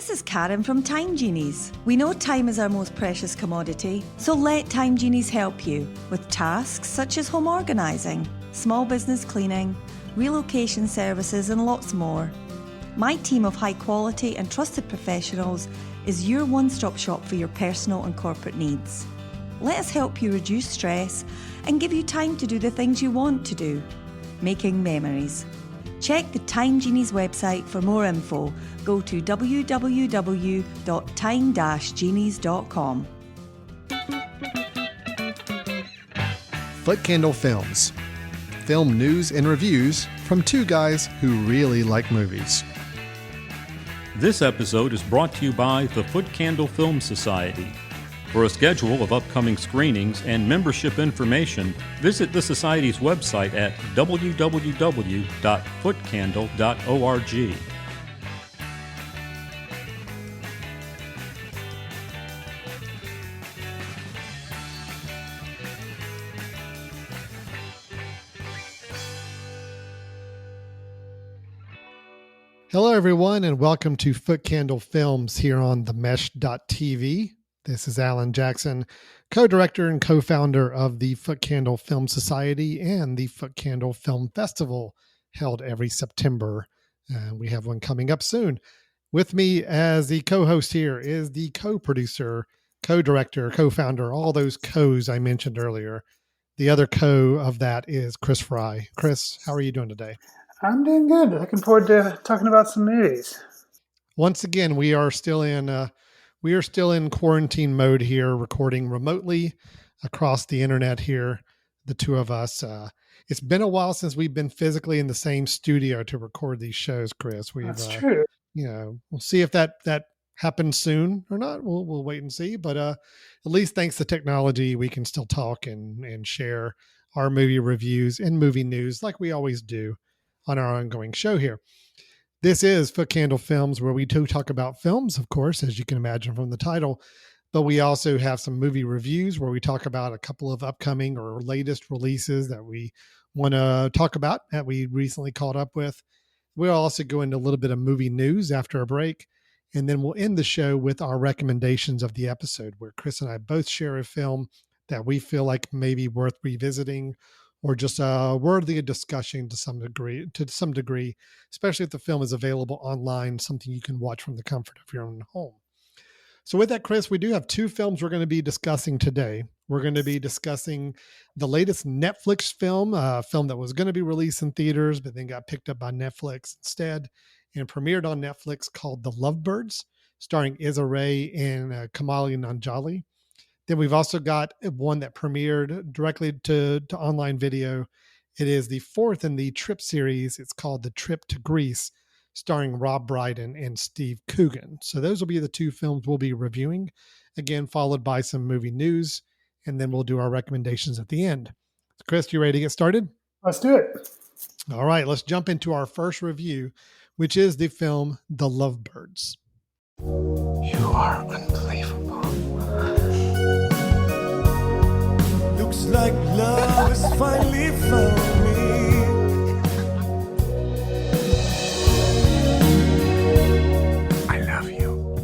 This is Karen from Time Genies. We know time is our most precious commodity, so let Time Genies help you with tasks such as home organising, small business cleaning, relocation services and lots more. My team of high quality and trusted professionals is your one-stop shop for your personal and corporate needs. Let us help you reduce stress and give you time to do the things you want to do, making memories. Check the Time Genies website for more info. Go to www.time-genies.com. Footcandle Films. Film news and reviews from two guys who really like movies. This episode is brought to you by the Footcandle Film Society. For a schedule of upcoming screenings and membership information, visit the Society's website at www.footcandle.org. Hello, everyone, and welcome to Footcandle Films here on themesh.tv. This is Alan Jackson, co-director and co-founder of the Footcandle Film Society and the Footcandle Film Festival, held every September. We have one coming up soon. With me as the co-host here is the co-producer, co-director, co-founder, all those co's I mentioned earlier. The other co of that is Chris Fry. Chris, how are you doing today? I'm doing good. Looking forward to talking about some movies. Once again, we are still in quarantine mode here, recording remotely across the internet here, the two of us. It's been a while since we've been physically in the same studio to record these shows, Chris. That's true. We'll see if that happens soon or not. We'll wait and see. But at least thanks to technology, we can still talk and share our movie reviews and movie news like we always do on our ongoing show here. This is Footcandle Films, where we do talk about films, of course, as you can imagine from the title, but we also have some movie reviews where we talk about a couple of upcoming or latest releases that we want to talk about that we recently caught up with. We'll also go into a little bit of movie news after a break, and then we'll end the show with our recommendations of the episode, where Chris and I both share a film that we feel like may be worth revisiting or just worthy of discussion to some degree, especially if the film is available online, something you can watch from the comfort of your own home. So with that, Chris, we do have two films we're going to be discussing today. We're going to be discussing the latest Netflix film, a film that was going to be released in theaters, but then got picked up by Netflix instead and premiered on Netflix, called The Lovebirds, starring Issa and Kumail Nanjiani. Then we've also got one that premiered directly to online video. It is the fourth in the Trip series. It's called The Trip to Greece, starring Rob Brydon and Steve Coogan. So those will be the two films we'll be reviewing, again, followed by some movie news, and then we'll do our recommendations at the end. Chris, you ready to get started? Let's do it. All right, let's jump into our first review, which is the film The Lovebirds. You are unbelievable. Looks like love has finally found me. I love you.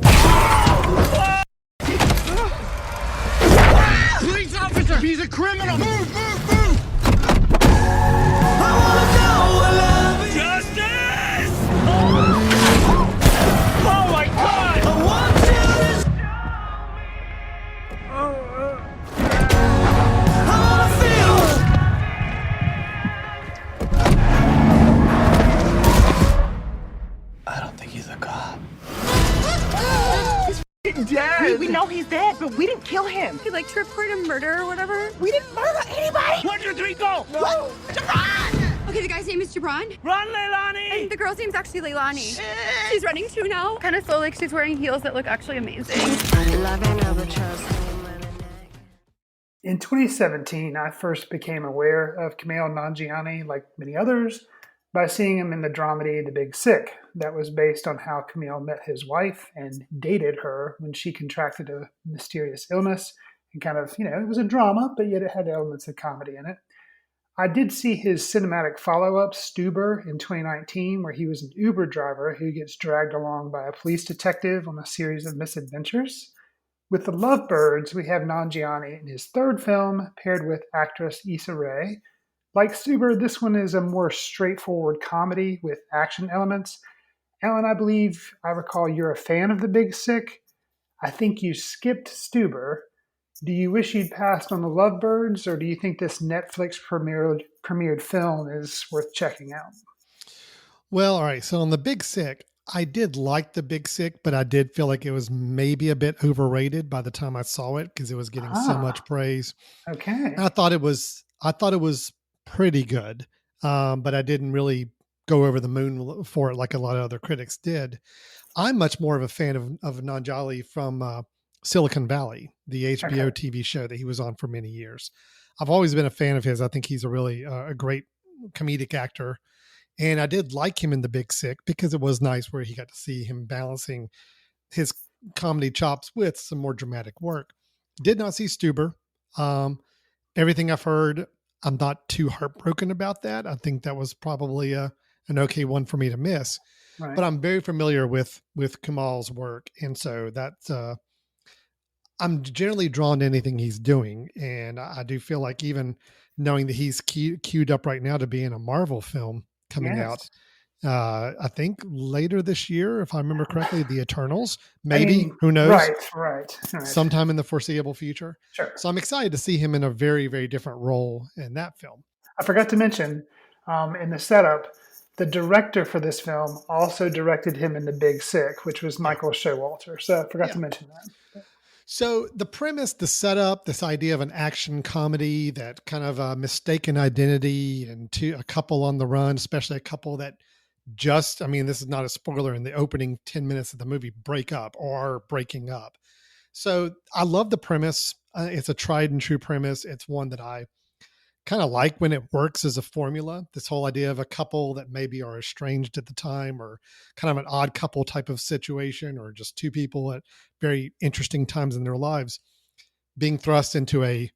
Police officer! He's a criminal! Move! Justice! Oh my God! I want you to We know he's dead, but we didn't kill him. He reported a murder or whatever. We didn't murder anybody. 1, 2, 3, go! No. What? Jabron! Okay, the guy's name is Jabron. Run, Leilani! And the girl's name's actually Leilani. She's running too now. Kind of slow, she's wearing heels that look actually amazing. In 2017, I first became aware of Kumail Nanjiani, like many others, by seeing him in the dramedy The Big Sick. That was based on how Kumail met his wife and dated her when she contracted a mysterious illness. And kind of, it was a drama, but yet it had elements of comedy in it. I did see his cinematic follow-up, Stuber, in 2019, where he was an Uber driver who gets dragged along by a police detective on a series of misadventures. With the Lovebirds, we have Nanjiani in his third film, paired with actress Issa Rae. Like Stuber, this one is a more straightforward comedy with action elements. Alan, I believe I recall you're a fan of The Big Sick. I think you skipped Stuber. Do you wish you'd passed on the Lovebirds, or do you think this Netflix premiered film is worth checking out? Well, all right. So on The Big Sick, I did like The Big Sick, but I did feel like it was maybe a bit overrated by the time I saw it because it was getting so much praise. Okay. And I thought it was pretty good, but I didn't really go over the moon for it like a lot of other critics did. I'm much more of a fan of Nanjali from Silicon Valley, the HBO TV show that he was on for many years. I've always been a fan of his. I think he's a really a great comedic actor. And I did like him in The Big Sick because it was nice where he got to see him balancing his comedy chops with some more dramatic work. Did not see Stuber. Everything I've heard, I'm not too heartbroken about that. I think that was probably an okay one for me to miss. Right. But I'm very familiar with Kumail's work. And so that's, I'm generally drawn to anything he's doing. And I do feel like even knowing that he's queued up right now to be in a Marvel film coming out, I think later this year, if I remember correctly, The Eternals, maybe, who knows? Right. Sometime in the foreseeable future. Sure. So I'm excited to see him in a very, very different role in that film. I forgot to mention in the setup, the director for this film also directed him in The Big Sick, which was Michael Showalter. So I forgot to mention that. So the premise, the setup, this idea of an action comedy, that kind of a mistaken identity and a couple on the run, especially a couple that just, I mean, this is not a spoiler, in the opening 10 minutes of the movie, break up or are breaking up. So I love the premise. It's a tried and true premise. It's one that I kind of like when it works as a formula. This whole idea of a couple that maybe are estranged at the time, or kind of an odd couple type of situation, or just two people at very interesting times in their lives being thrust into a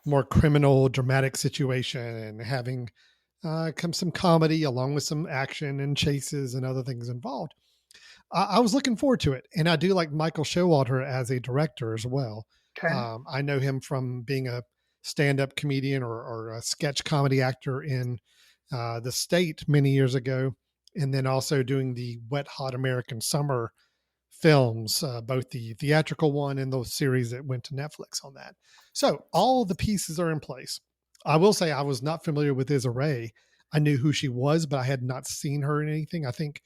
more criminal, dramatic situation and having some comedy along with some action and chases and other things involved. I was looking forward to it. And I do like Michael Showalter as a director as well. Okay. I know him from being a stand-up comedian or a sketch comedy actor in The State many years ago, and then also doing the Wet Hot American Summer films, both the theatrical one and the series that went to Netflix on that. So all the pieces are in place. I will say I was not familiar with Issa Rae. I knew who she was, but I had not seen her in anything. I think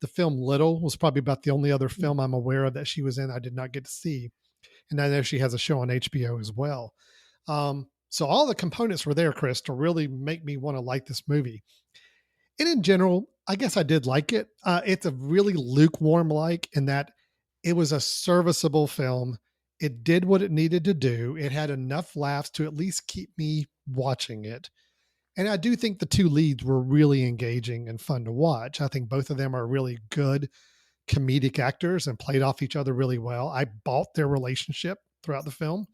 the film Little was probably about the only other film I'm aware of that she was in I did not get to see. And I know she has a show on HBO as well. So all the components were there, Chris, to really make me want to like this movie. And in general, I guess I did like it. It's a really lukewarm like, in that it was a serviceable film. It did what it needed to do. It had enough laughs to at least keep me watching it. And I do think the two leads were really engaging and fun to watch. I think both of them are really good comedic actors and played off each other really well. I bought their relationship throughout the film.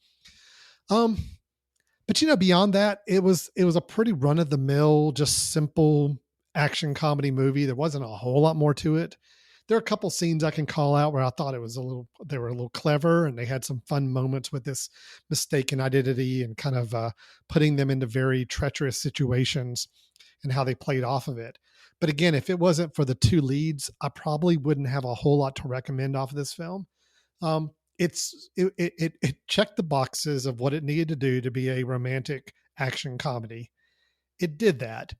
But beyond that, it was a pretty run of the mill, just simple action comedy movie. There wasn't a whole lot more to it. There are a couple scenes I can call out where I thought they were a little clever, and they had some fun moments with this mistaken identity and kind of putting them into very treacherous situations and how they played off of it. But again, if it wasn't for the two leads, I probably wouldn't have a whole lot to recommend off of this film. It checked the boxes of what it needed to do to be a romantic action comedy. It did that.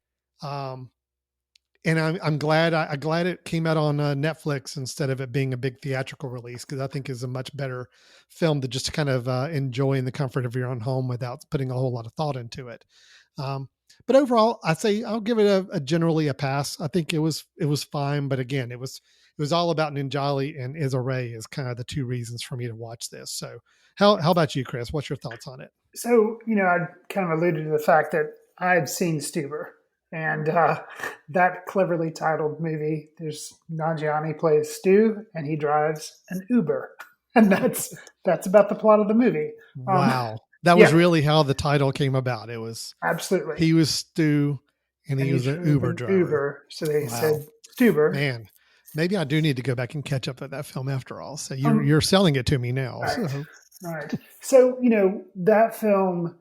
And I'm glad it came out on Netflix instead of it being a big theatrical release, because I think is a much better film to just kind of enjoy in the comfort of your own home without putting a whole lot of thought into it. But overall, I'd say I'll give it a generally a pass. I think it was fine, but again, it was all about Nanjiani and Issa Rae as kind of the two reasons for me to watch this. So how about you, Chris? What's your thoughts on it? So, I kind of alluded to the fact that I had seen Stuber, and that cleverly titled movie, there's Nanjiani plays Stu and he drives an Uber. And that's about the plot of the movie. Wow. That was really how the title came about. It was absolutely. he was Stu, and he was an Uber driver. Uber, so they said Stuber. Man, maybe I do need to go back and catch up with that film after all. So you're selling it to me now. Right. So. Right. So that film,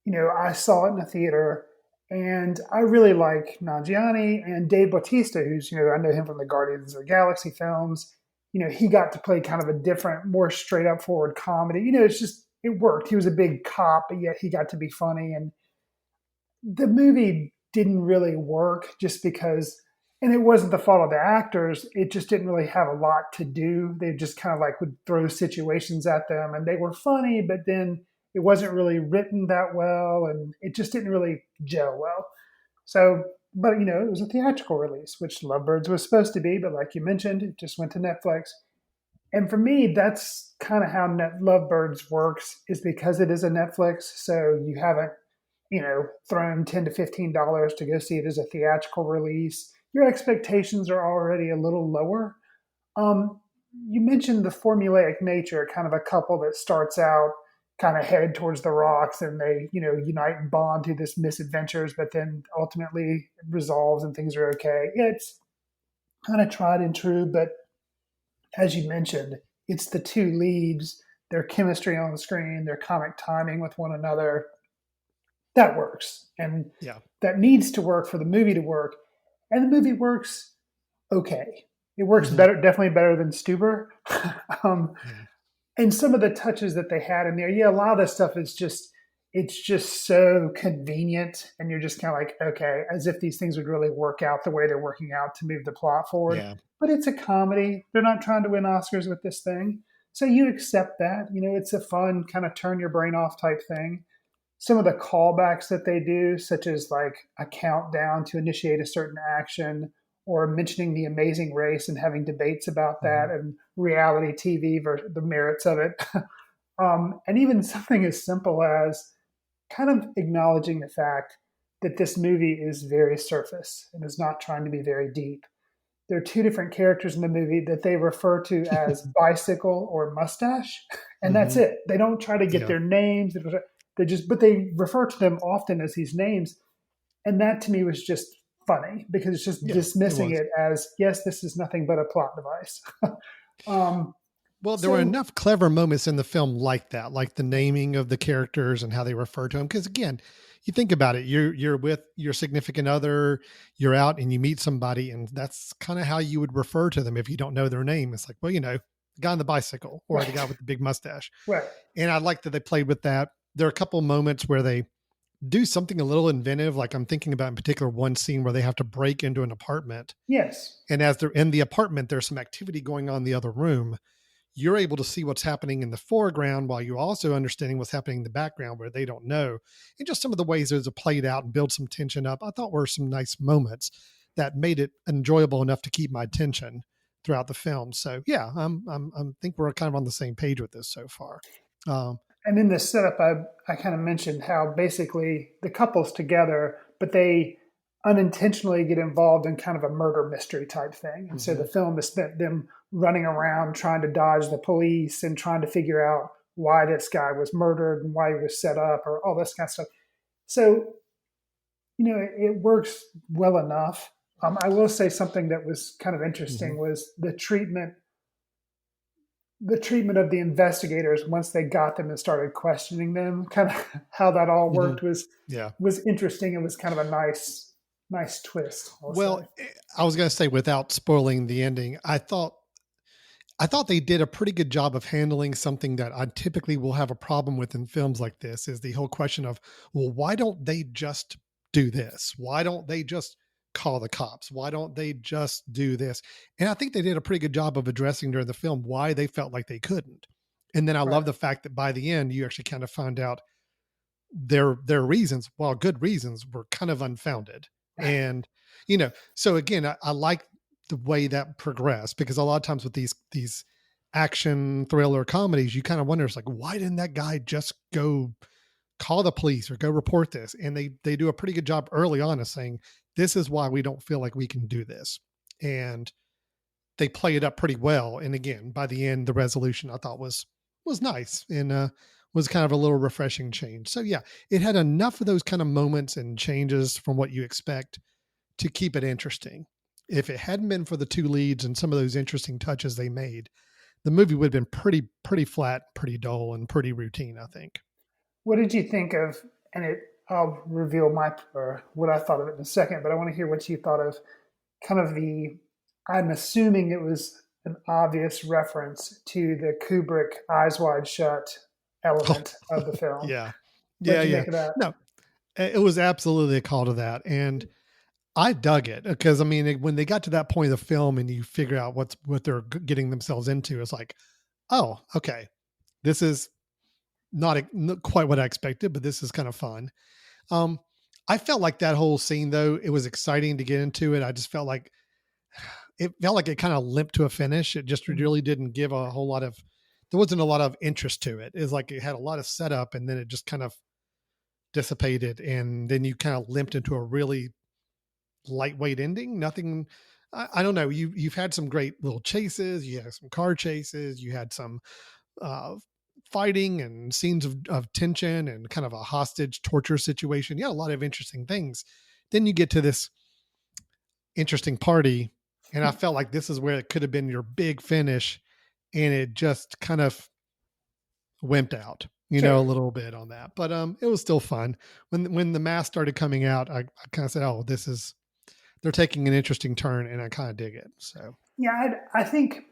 I saw it in the theater, and I really like Nanjiani and Dave Bautista, who's I know him from the Guardians of the Galaxy films. He got to play kind of a different, more straight up forward comedy. It worked. He was a big cop, but yet he got to be funny. And the movie didn't really work just because, and it wasn't the fault of the actors. It just didn't really have a lot to do. They just kind of would throw situations at them, and they were funny, but then it wasn't really written that well, and it just didn't really gel well. So, but it was a theatrical release, which Lovebirds was supposed to be, but like you mentioned, it just went to Netflix. And for me, that's kind of how Lovebirds works, is because it is a Netflix. So you haven't, thrown $10 to $15 to go see it as a theatrical release. Your expectations are already a little lower. You mentioned the formulaic nature, kind of a couple that starts out kind of headed towards the rocks, and they, unite and bond through this misadventures, but then ultimately it resolves and things are okay. It's kind of tried and true, but as you mentioned, it's the two leads, their chemistry on the screen, their comic timing with one another. That works. And that needs to work for the movie to work. And the movie works okay. It works better, definitely better than Stuber. And some of the touches that they had in there, a lot of this stuff is it's just so convenient. And you're just kind of like, okay, as if these things would really work out the way they're working out to move the plot forward. Yeah. But it's a comedy. They're not trying to win Oscars with this thing. So you accept that. It's a fun kind of turn your brain off type thing. Some of the callbacks that they do, such as a countdown to initiate a certain action, or mentioning The Amazing Race and having debates about that, and reality TV versus the merits of it. And even something as simple as kind of acknowledging the fact that this movie is very surface and is not trying to be very deep. There are two different characters in the movie that they refer to as Bicycle or Mustache, and that's it. They don't try to get their names. But they refer to them often as these names. And that to me was just funny, because it's just dismissing it as, yes, this is nothing but a plot device. There were enough clever moments in the film like that, like the naming of the characters and how they refer to them. Because again, you think about it, you're with your significant other, you're out and you meet somebody, and that's kind of how you would refer to them if you don't know their name. It's like, well, the guy on the bicycle, or the guy with the big mustache. Right. And I like that they played with that. There are a couple moments where they do something a little inventive. Like I'm thinking about in particular one scene where they have to break into an apartment. Yes. And as they're in the apartment, there's some activity going on in the other room. You're able to see what's happening in the foreground while you're also understanding what's happening in the background where they don't know. And just some of the ways those are played out and build some tension up, I thought were some nice moments that made it enjoyable enough to keep my attention throughout the film. So yeah, I think we're kind of on the same page with this so far. And in the setup, I kind of mentioned how basically the couple's together, but they unintentionally get involved in kind of a murder mystery type thing. And so the film has spent them running around trying to dodge the police and trying to figure out why this guy was murdered and why he was set up, or all this kind of stuff. So, it works well enough. I will say something that was kind of interesting was the treatment of the investigators once they got them and started questioning them. Kind of how that all worked was interesting. It was kind of a nice twist. I was going to say, without spoiling the ending, I thought they did a pretty good job of handling something that I typically will have a problem with in films like this, is the whole question of, well, why don't they just do this? Why don't they just call the cops? Why don't they just do this? And I think they did a pretty good job of addressing during the film why they felt like they couldn't. And then I love the fact that by the end, you actually kind of find out their reasons, while good reasons, were kind of unfounded. And, so again, I like the way that progressed, because a lot of times with these action thriller comedies, you kind of wonder, it's like, why didn't that guy just go call the police or go report this? And they do a pretty good job early on of saying, this is why we don't feel like we can do this. And they play it up pretty well. And again, by the end, the resolution I thought was nice and was kind of a little refreshing change. So yeah, it had enough of those kind of moments and changes from what you expect to keep it interesting. If it hadn't been for the two leads and some of those interesting touches they made, the movie would have been pretty flat, pretty dull, and pretty routine, I think. What did you think of, and I'll reveal or what I thought of it in a second, but I want to hear what you thought of kind of I'm assuming it was an obvious reference to the Kubrick Eyes Wide Shut element of the film. Yeah. What did you make of that? No, it was absolutely a call to that. And I dug it because, I mean, when they got to that point of the film and you figure out what they're getting themselves into, it's like, oh, okay, this is not quite what I expected, but this is kind of fun. I felt like that whole scene, though, it was exciting to get into it. I just felt like it kind of limped to a finish. It just really didn't give there wasn't a lot of interest to it. It's like it had a lot of setup and then it just kind of dissipated. And then you kind of limped into a really lightweight ending. Nothing, I don't know. You've had some great little chases. You had some car chases. You had some fighting and scenes of tension and kind of a hostage torture situation. Yeah, a lot of interesting things. Then you get to this interesting party, and I felt like this is where it could have been your big finish, and it just kind of wimped out, a little bit on that. But it was still fun. When the mask started coming out, I kind of said, "Oh, they're taking an interesting turn," and I kind of dig it. So yeah, I think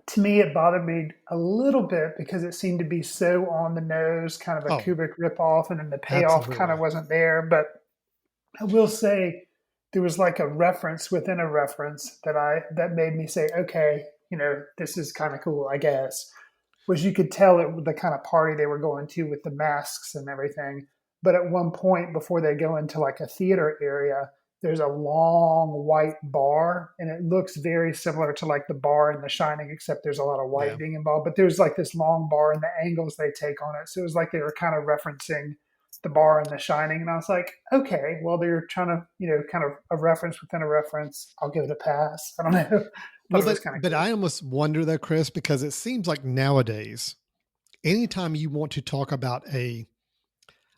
to me it bothered me a little bit because it seemed to be so on the nose, kind of a Kubrick ripoff, and then the payoff kind of wasn't there. But I will say there was like a reference within a reference that made me say, okay, this is kind of cool, I guess. Was you could tell it the kind of party they were going to with the masks and everything. But at one point before they go into like a theater area, there's a long white bar, and it looks very similar to like the bar in The Shining, except there's a lot of white being involved. But there's like this long bar and the angles they take on it. So it was like they were kind of referencing the bar in The Shining. And I was like, okay, well, they're trying to, kind of a reference within a reference. I'll give it a pass. I don't know. But I almost wonder though, Chris, because it seems like nowadays, anytime you want to talk about a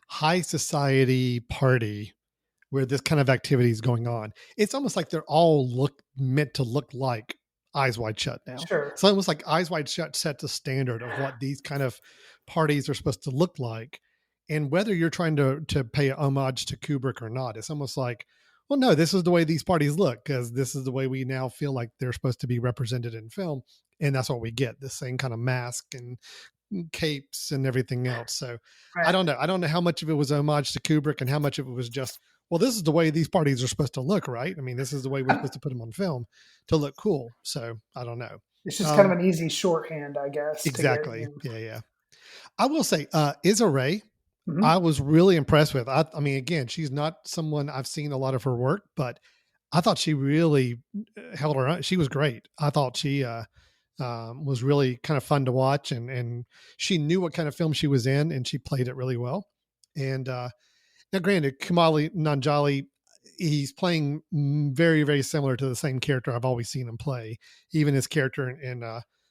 high society party where this kind of activity is going on, it's almost like they're all meant to look like Eyes Wide Shut now. Sure. So almost like Eyes Wide Shut set the standard of what these kind of parties are supposed to look like. And whether you're trying to pay homage to Kubrick or not, it's almost like, well, no, this is the way these parties look because this is the way we now feel like they're supposed to be represented in film. And that's what we get, the same kind of mask and capes and everything else. So right. I don't know. I don't know how much of it was homage to Kubrick and how much of it was just, well, this is the way these parties are supposed to look, right? I mean, this is the way we're supposed to put them on film to look cool. So I don't know. It's just kind of an easy shorthand, I guess. Exactly. Yeah. I will say, Issa Rae, I was really impressed with. I mean, again, she's not someone I've seen a lot of her work, but I thought she really held her own. She was great. I thought she was really kind of fun to watch, and she knew what kind of film she was in, and she played it really well. And now, granted, Kumail Nanjiani, he's playing very, very similar to the same character I've always seen him play. Even his character in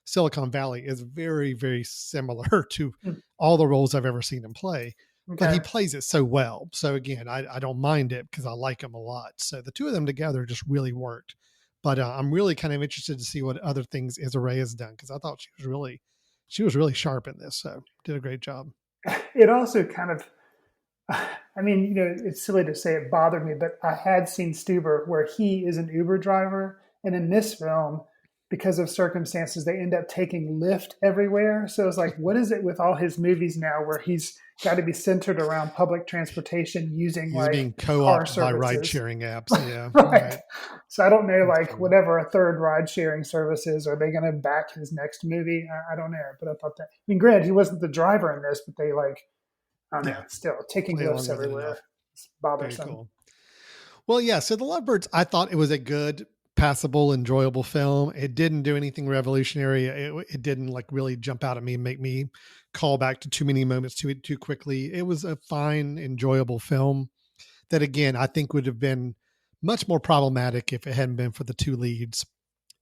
Silicon Valley is very, very similar to all the roles I've ever seen him play. Okay. But he plays it so well. So again, I don't mind it because I like him a lot. So the two of them together just really worked. But I'm really kind of interested to see what other things Issa Rae has done because I thought she was really sharp in this. So did a great job. It also kind of, I mean, it's silly to say it bothered me, but I had seen Stuber where he is an Uber driver. And in this film, because of circumstances, they end up taking Lyft everywhere. So it's like, what is it with all his movies now where he's got to be centered around public transportation using he's being co-opted by ride-sharing apps. Yeah. Right. So I don't know, like whatever a third ride-sharing service is, are they going to back his next movie? I don't know. But I thought that, I mean, granted, he wasn't the driver in this, but they still taking Lyfts everywhere. It's bothersome. Cool. Well, yeah. So The Lovebirds, I thought it was a good, passable, enjoyable film. It didn't do anything revolutionary. It didn't like really jump out at me and make me call back to too many moments too quickly. It was a fine, enjoyable film that, again, I think would have been much more problematic if it hadn't been for the two leads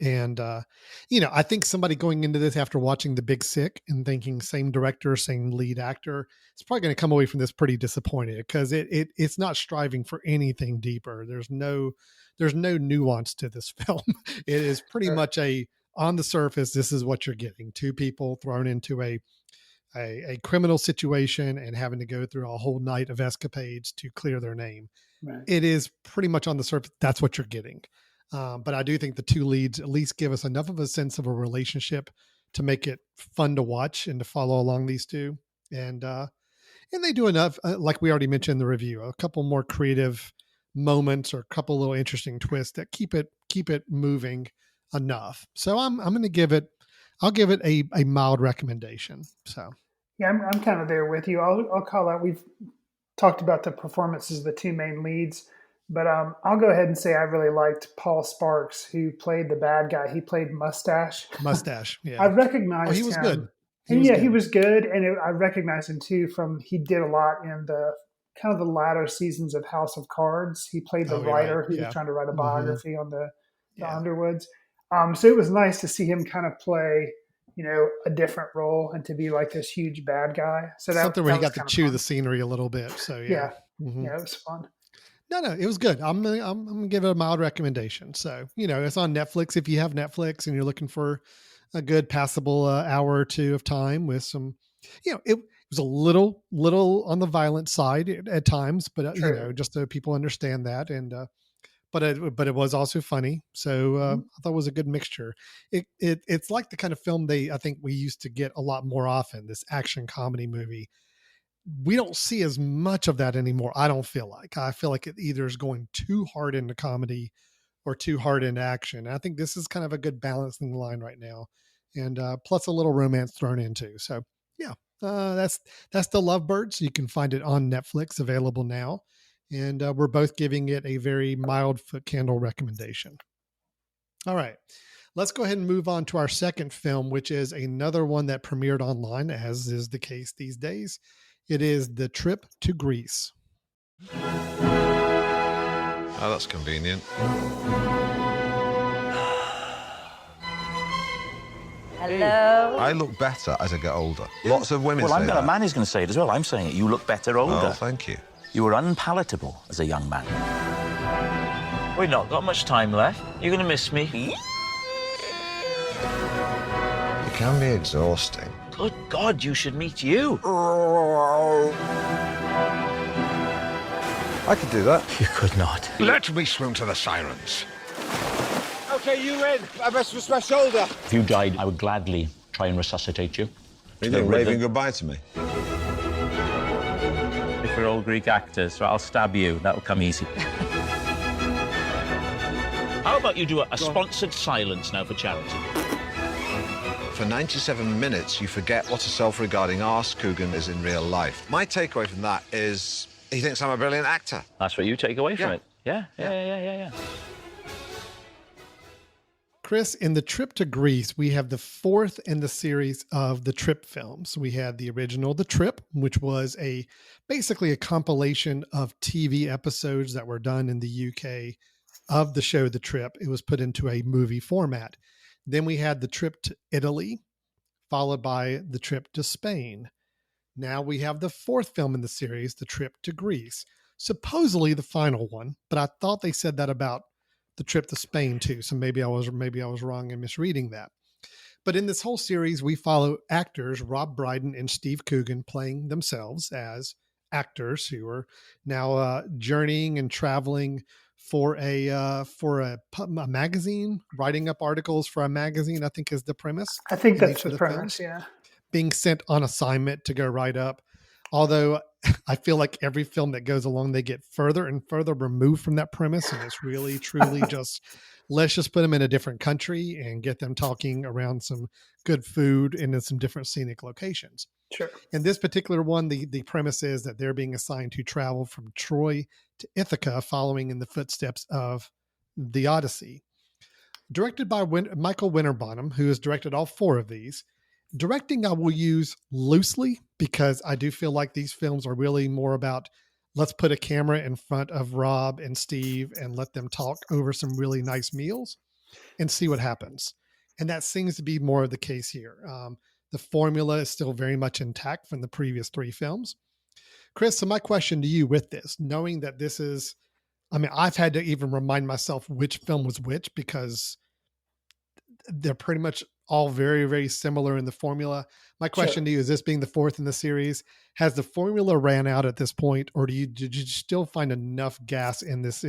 And, I think somebody going into this after watching The Big Sick and thinking same director, same lead actor, it's probably going to come away from this pretty disappointed because it's not striving for anything deeper. There's no nuance to this film. It is pretty much on the surface, this is what you're getting. Two people thrown into a criminal situation and having to go through a whole night of escapades to clear their name. Right. It is pretty much on the surface. That's what you're getting. But I do think the two leads at least give us enough of a sense of a relationship to make it fun to watch and to follow along these two. And they do enough, like we already mentioned in the review, a couple more creative moments or a couple little interesting twists that keep it moving enough. So I'm going to give it, I'll give it a mild recommendation. So yeah, I'm kind of there with you. I'll call out. We've talked about the performances of the two main leads, but I'll go ahead and say I really liked Paul Sparks, who played the bad guy. He played Mustache. Yeah. I recognized he was him. Good. He was good, and I recognized him too from he did a lot in the kind of the latter seasons of House of Cards. He played the writer who was trying to write a biography on the Underwoods. So it was nice to see him kind of play, a different role and to be like this huge bad guy. So something where he got to chew fun. the scenery a little bit. So yeah, it was fun. No, it was good. I'm gonna give it a mild recommendation. So it's on Netflix. If you have Netflix and you're looking for a good passable hour or two of time with some, it was a little on the violent side at times, but just so people understand that. And but it was also funny. So I thought it was a good mixture. It's like the kind of film I think we used to get a lot more often. This action comedy movie. We don't see as much of that anymore. I don't feel like. I feel like it either is going too hard into comedy or too hard into action. And I think this is kind of a good balancing line right now, and plus a little romance thrown into. So yeah, that's the Lovebirds. You can find it on Netflix, available now, and we're both giving it a very mild Footcandle recommendation. All right. Let's go ahead and move on to our second film, which is another one that premiered online, as is the case these days. It is The Trip to Greece. Oh, that's convenient. Hello? I look better as I get older. Lots of women say I've got that. a man who's going to say it as well. I'm saying it. You look better older. Oh, thank you. You were unpalatable as a young man. We've not got much time left. You're going to miss me. It can be exhausting. Good God, you should meet you. I could do that. You could not. Let me swim to the sirens. Okay, you in. I messed with my shoulder. If you died, I would gladly try and resuscitate you. Are you waving goodbye to me? If we're all Greek actors, so I'll stab you. That'll come easy. How about you do a sponsored silence now for charity? For 97 minutes, you forget what a self-regarding arse Coogan is in real life. My takeaway from that is he thinks I'm a brilliant actor. That's what you take away from it? Yeah. Chris, in The Trip to Greece, we have the fourth in the series of the Trip films. We had the original The Trip, which was basically a compilation of TV episodes that were done in the UK of the show The Trip. It was put into a movie format. Then we had The Trip to Italy, followed by The Trip to Spain. Now we have the fourth film in the series, The Trip to Greece. Supposedly the final one, but I thought they said that about The Trip to Spain too. So maybe I was wrong in misreading that. But in this whole series, we follow actors Rob Brydon and Steve Coogan playing themselves as actors who are now journeying and traveling for a magazine, writing up articles for a magazine, I think is the premise. I think that's the premise, yeah. Being sent on assignment to go write up. Although I feel like every film that goes along, they get further and further removed from that premise. And it's really, truly just, let's just put them in a different country and get them talking around some good food and in some different scenic locations. Sure. In this particular one, the premise is that they're being assigned to travel from Troy to Ithaca, following in the footsteps of the Odyssey. Directed by Michael Winterbottom, who has directed all four of these. Directing I will use loosely because I do feel like these films are really more about let's put a camera in front of Rob and Steve and let them talk over some really nice meals. and see what happens. And that seems to be more of the case here. The formula is still very much intact from the previous 3 films. Chris, so my question to you with this, knowing that this is, I mean, I've had to even remind myself which film was which because they're pretty much all very, very similar in the formula. My question to you is, this being the 4th in the series, has the formula ran out at this point, or did you still find enough gas in this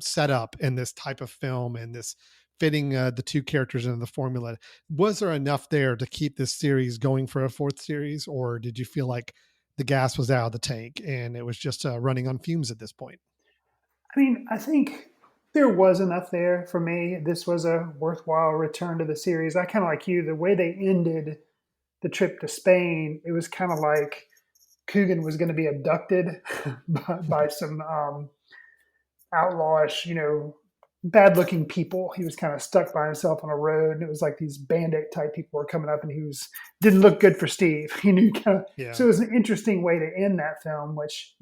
setup, in this type of film, and this fitting the 2 characters into the formula? Was there enough there to keep this series going for a 4th series, or did you feel like the gas was out of the tank and it was just running on fumes at this point? I mean, I think there was enough there for me. This was a worthwhile return to the series. I kind of like you, the way they ended the trip to Spain, it was kind of like Coogan was going to be abducted by some outlawish, bad looking people. He was kind of stuck by himself on a road, and it was like these bandit type people were coming up, and didn't look good for Steve. He knew So it was an interesting way to end that film, which,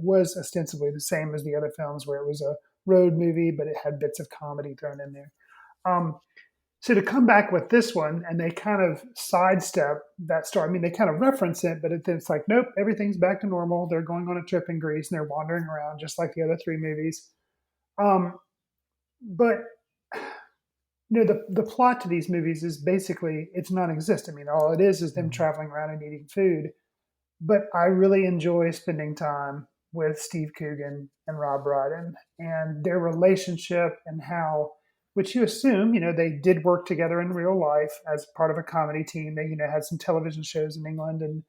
was ostensibly the same as the other films where it was a road movie, but it had bits of comedy thrown in there. So to come back with this one, and they kind of sidestep that story. I mean, they kind of reference it, but it's like, nope, everything's back to normal. They're going on a trip in Greece, and they're wandering around just like the other 3 movies. But the plot to these movies is basically, it's non-existent. I mean, all it is them traveling around and eating food. But I really enjoy spending time with Steve Coogan and Rob Brydon and their relationship, and how, which you assume, they did work together in real life as part of a comedy team. They, had some television shows in England, and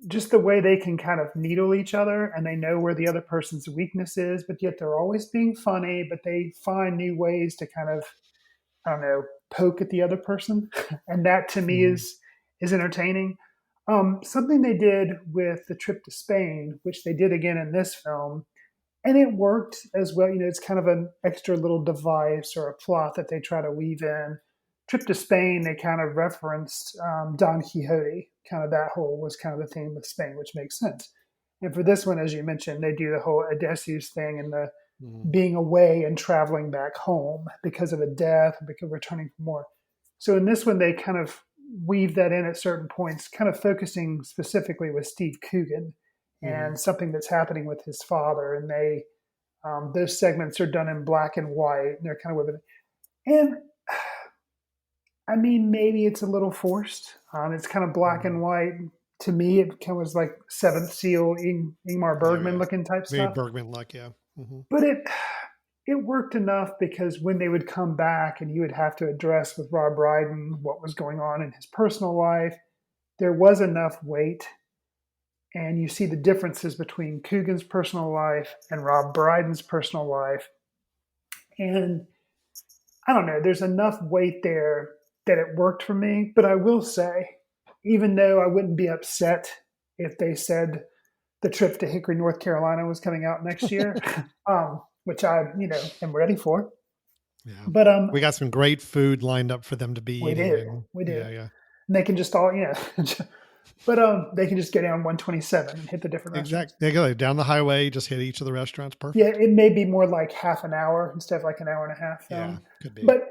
just the way they can kind of needle each other, and they know where the other person's weakness is, but yet they're always being funny, but they find new ways to kind of, I don't know, poke at the other person. And that to me is entertaining. Something they did with the trip to Spain, which they did again in this film, and it worked as well. It's kind of an extra little device or a plot that they try to weave in. Trip to Spain, they kind of referenced Don Quixote. Kind of that whole was kind of the theme with Spain, which makes sense. And for this one, as you mentioned, they do the whole Odysseus thing and the being away and traveling back home because of a death, because returning for more. So in this one, they kind of weave that in at certain points, kind of focusing specifically with Steve Coogan and something that's happening with his father. And they those segments are done in black and white, and they're kind of with it. And I mean, maybe it's a little forced. It's kind of black and white. To me, it kind of was like Seventh Seal, Ingmar Bergman looking type Very stuff. Bergman-like, yeah. But it worked enough, because when they would come back and you would have to address with Rob Brydon what was going on in his personal life, there was enough weight. And you see the differences between Coogan's personal life and Rob Brydon's personal life. And I don't know, there's enough weight there that it worked for me. But I will say, even though I wouldn't be upset if they said the trip to Hickory, North Carolina was coming out next year, which I, am ready for. Yeah. But we got some great food lined up for them to be eating. We did. Yeah. And they can just all, but they can just get down 127 and hit the different restaurants. Exactly. They go down the highway, just hit each of the restaurants. Perfect. Yeah, it may be more like half an hour instead of like an hour and a half. Yeah, could be. But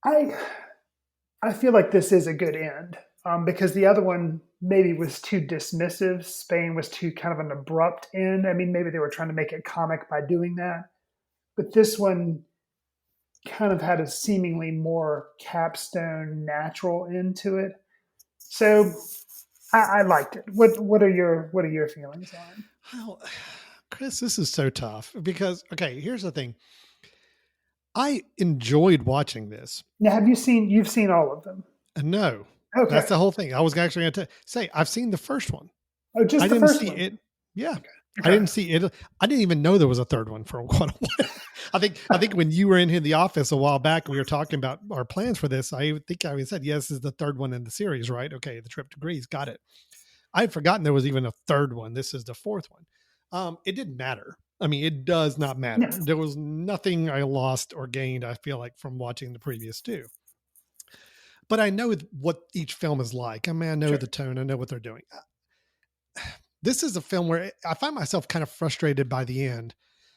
I feel like this is a good end, because the other one maybe was too dismissive. Spain was too kind of an abrupt end. I mean, maybe they were trying to make it comic by doing that. But this one kind of had a seemingly more capstone, natural end to it. So I liked it. What are your feelings on it? Well, Chris, this is so tough because, okay, here's the thing. I enjoyed watching this. Now, you've seen all of them? No. Okay. That's the whole thing. I was actually going to say, I've seen the first one. Oh, just the first one? It. Yeah. Okay. I didn't see it. I didn't even know there was a third one for quite a while. I think when you were in here in the office a while back, we were talking about our plans for this. I think I said, yes, this is the third one in the series, right? Okay. The trip to Greece. Got it. I had forgotten there was even a third one. This is the fourth one. It didn't matter. I mean, it does not matter. No. There was nothing I lost or gained, I feel like, from watching the previous two. But I know what each film is like. I mean, I know the tone. I know what they're doing. This is a film where I find myself kind of frustrated by the end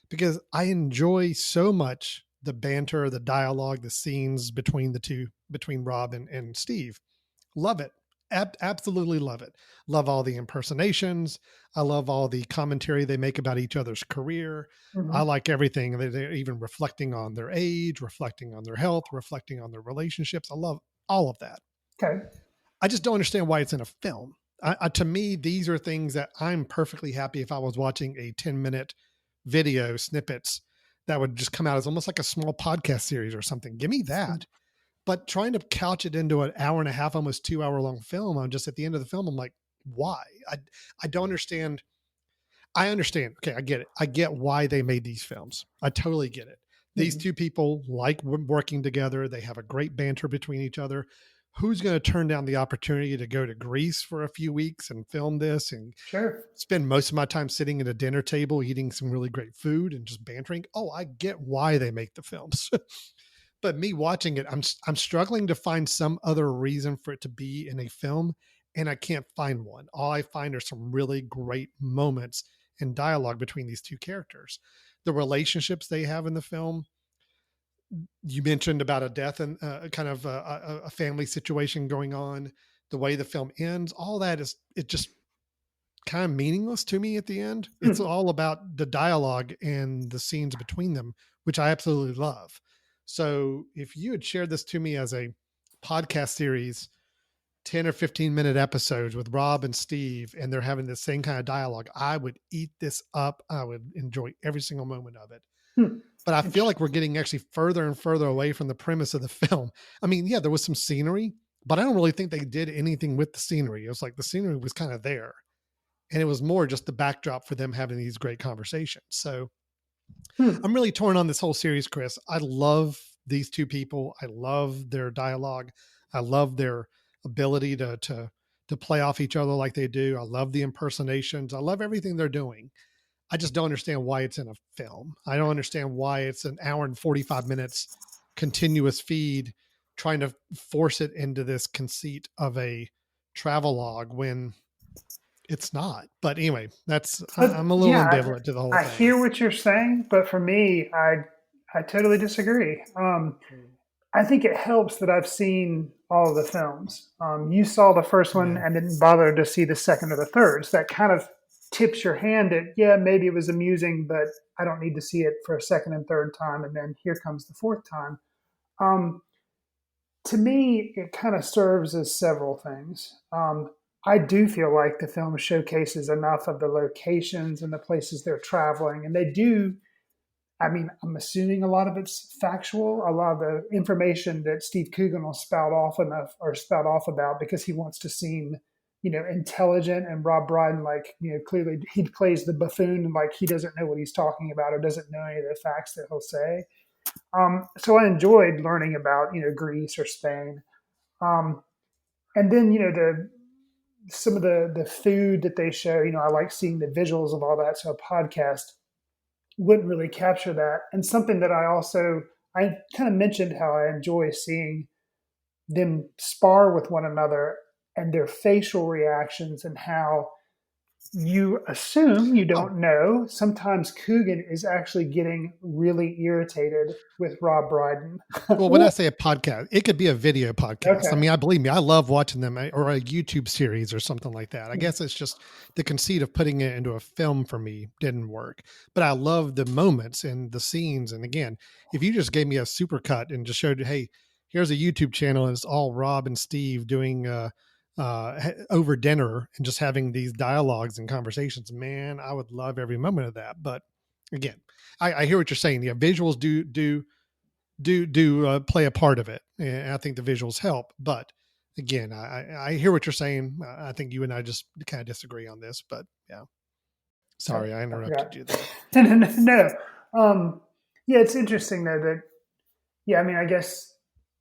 because I enjoy so much the banter, the dialogue, the scenes between the two, between Rob and Steve. Love it. Absolutely love it. Love all the impersonations. I love all the commentary they make about each other's career. I like everything. They're even reflecting on their age, reflecting on their health, reflecting on their relationships. I love all of that. Okay. I just don't understand why it's in a film. To me, these are things that I'm perfectly happy if I was watching a 10-minute video snippets that would just come out as almost like a small podcast series or something. Give me that. But trying to couch it into an hour and a half, almost 2 hour long film, I'm just at the end of the film, I'm like, why? I don't understand. I understand. Okay, I get it. I get why they made these films. I totally get it. These two people like working together. They have a great banter between each other. Who's going to turn down the opportunity to go to Greece for a few weeks and film this and spend most of my time sitting at a dinner table, eating some really great food and just bantering? Oh, I get why they make the films. But me watching it, I'm struggling to find some other reason for it to be in a film, and I can't find one. All I find are some really great moments and dialogue between these two characters. The relationships they have in the film. You mentioned about a death and kind of a family situation going on. The way the film ends, all that it just kind of meaningless to me at the end. It's all about the dialogue and the scenes between them, which I absolutely love. So if you had shared this to me as a podcast series, 10 or 15 minute episodes with Rob and Steve, and they're having the same kind of dialogue, I would eat this up. I would enjoy every single moment of it. But I feel like we're getting actually further and further away from the premise of the film. I mean, yeah, there was some scenery, but I don't really think they did anything with the scenery. It was like the scenery was kind of there, and it was more just the backdrop for them having these great conversations. So I'm really torn on this whole series, Chris. I love these two people. I love their dialogue. I love their ability to play off each other like they do. I love the impersonations. I love everything they're doing. I just don't understand why it's in a film. I don't understand why it's an hour and 45 minutes continuous feed trying to force it into this conceit of a travelogue when it's not. But anyway, I'm a little ambivalent to the whole thing. I hear what you're saying, but for me, I totally disagree. I think it helps that I've seen all of the films. You saw the first one and didn't bother to see the second or the third. So that kind of tips your hand at, maybe it was amusing, but I don't need to see it for a second and third time. And then here comes the fourth time. To me, it kind of serves as several things. I do feel like the film showcases enough of the locations and the places they're traveling. And they do, I mean, I'm assuming a lot of it's factual. A lot of the information that Steve Coogan will spout off about because he wants to seem, intelligent, and Rob Brydon, clearly he plays the buffoon and he doesn't know what he's talking about or doesn't know any of the facts that he'll say. So I enjoyed learning about, Greece or Spain. And then, some of the food that they show, I like seeing the visuals of all that. So a podcast wouldn't really capture that. And something that I kind of mentioned how I enjoy seeing them spar with one another and their facial reactions and how you assume, you don't know. Sometimes Coogan is actually getting really irritated with Rob Brydon. Well, when I say a podcast, it could be a video podcast. Okay. I mean, believe me, I love watching them, or a YouTube series or something like that. I guess it's just the conceit of putting it into a film for me didn't work. But I love the moments and the scenes. And again, if you just gave me a supercut and just showed, hey, here's a YouTube channel and it's all Rob and Steve doing over dinner and just having these dialogues and conversations, man, I would love every moment of that. But again, I hear what you're saying. Yeah, visuals do play a part of it, and I think the visuals help. But again, I hear what you're saying. I think you and I just kind of disagree on this. But yeah, sorry, I interrupted you there. No. Yeah, it's interesting though that, I mean, I guess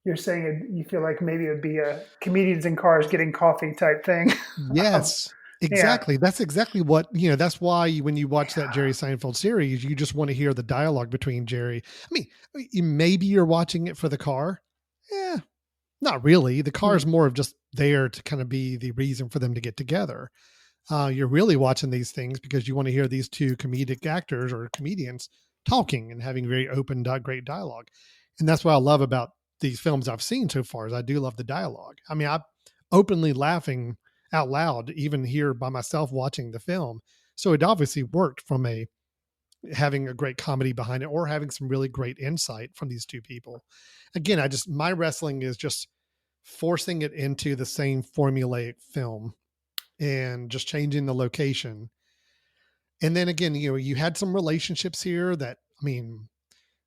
you're saying you feel like maybe it would be a comedians in cars getting coffee type thing. Yes, exactly. Yeah. That's exactly what, that's why when you watch that Jerry Seinfeld series, you just want to hear the dialogue between Jerry. I mean, maybe you're watching it for the car. Yeah, not really. The car is more of just there to kind of be the reason for them to get together. You're really watching these things because you want to hear these two comedic actors or comedians talking and having very open, great dialogue. And that's what I love about these films I've seen so far, is I do love the dialogue. I mean, I'm openly laughing out loud, even here by myself watching the film. So it obviously worked from having a great comedy behind it, or having some really great insight from these two people. Again, my wrestling is just forcing it into the same formulaic film and just changing the location. And then again, you had some relationships here that, I mean,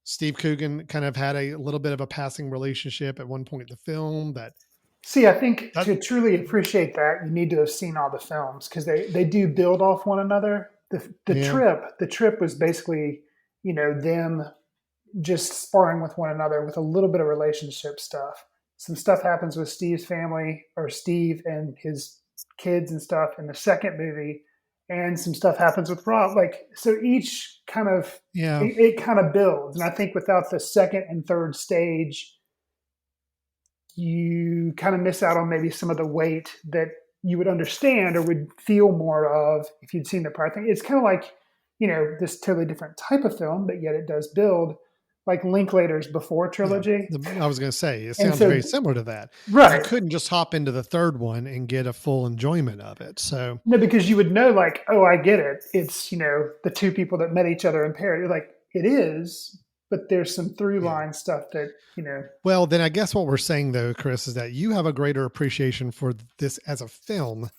Steve Coogan kind of had a little bit of a passing relationship at one point in the film that. See, I think to truly appreciate that, you need to have seen all the films, because they do build off one another. The trip was basically, them just sparring with one another with a little bit of relationship stuff. Some stuff happens with Steve's family, or Steve and his kids and stuff in the second movie, and some stuff happens with Rob. So each kind of, it kind of builds. And I think without the second and third stage, you kind of miss out on maybe some of the weight that you would understand or would feel more of if you'd seen the prior thing. It's kind of like, this totally different type of film, but yet it does build, like Linklater's Before trilogy. Yeah, I was going to say, it sounds very similar to that. Right. You couldn't just hop into the third one and get a full enjoyment of it. So no, because you would know, like, oh, I get it. It's, the two people that met each other in Paris. You're like, it is, but there's some through line stuff that, Well, then I guess what we're saying though, Chris, is that you have a greater appreciation for this as a film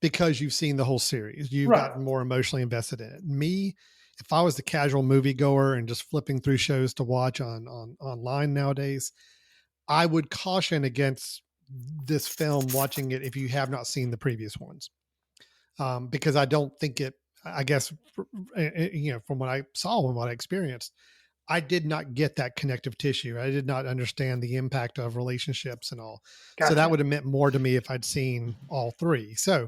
because you've seen the whole series. You've gotten more emotionally invested in it. Me, if I was the casual moviegoer and just flipping through shows to watch on online nowadays, I would caution against this film, watching it if you have not seen the previous ones. Because I don't think I guess, from what I saw and what I experienced, I did not get that connective tissue. I did not understand the impact of relationships and all. Gotcha. So that would have meant more to me if I'd seen all three. So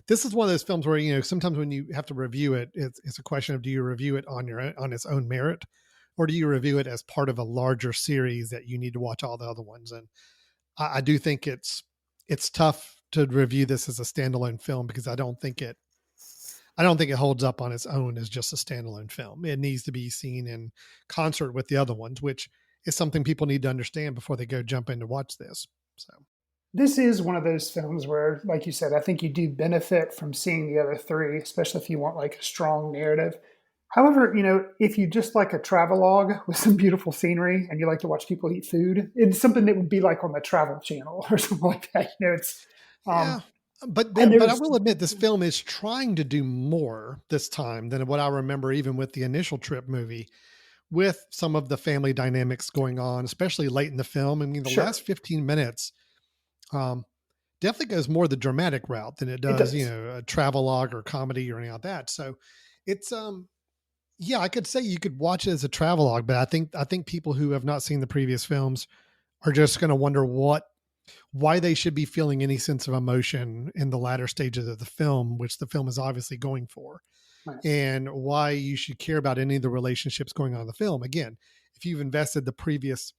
this is one of those films where, sometimes when you have to review it, it's a question of, do you review it on its own merit, or do you review it as part of a larger series that you need to watch all the other ones? And I do think it's tough to review this as a standalone film, because I don't think it holds up on its own as just a standalone film. It needs to be seen in concert with the other ones, which is something people need to understand before they go jump in to watch this. So this is one of those films where, like you said, I think you do benefit from seeing the other three, especially if you want like a strong narrative. However, if you just like a travelogue with some beautiful scenery and you like to watch people eat food, it's something that would be like on the Travel Channel or something like that. It's But I will admit, this film is trying to do more this time than what I remember, even with the initial Trip movie, with some of the family dynamics going on, especially late in the film. I mean, the last 15 minutes definitely goes more the dramatic route than it does. A travelogue or comedy or anything like that. So it's, I could say you could watch it as a travelogue, but I think people who have not seen the previous films are just going to wonder why they should be feeling any sense of emotion in the latter stages of the film, which the film is obviously going for, and why you should care about any of the relationships going on in the film. Again, if you've invested the previous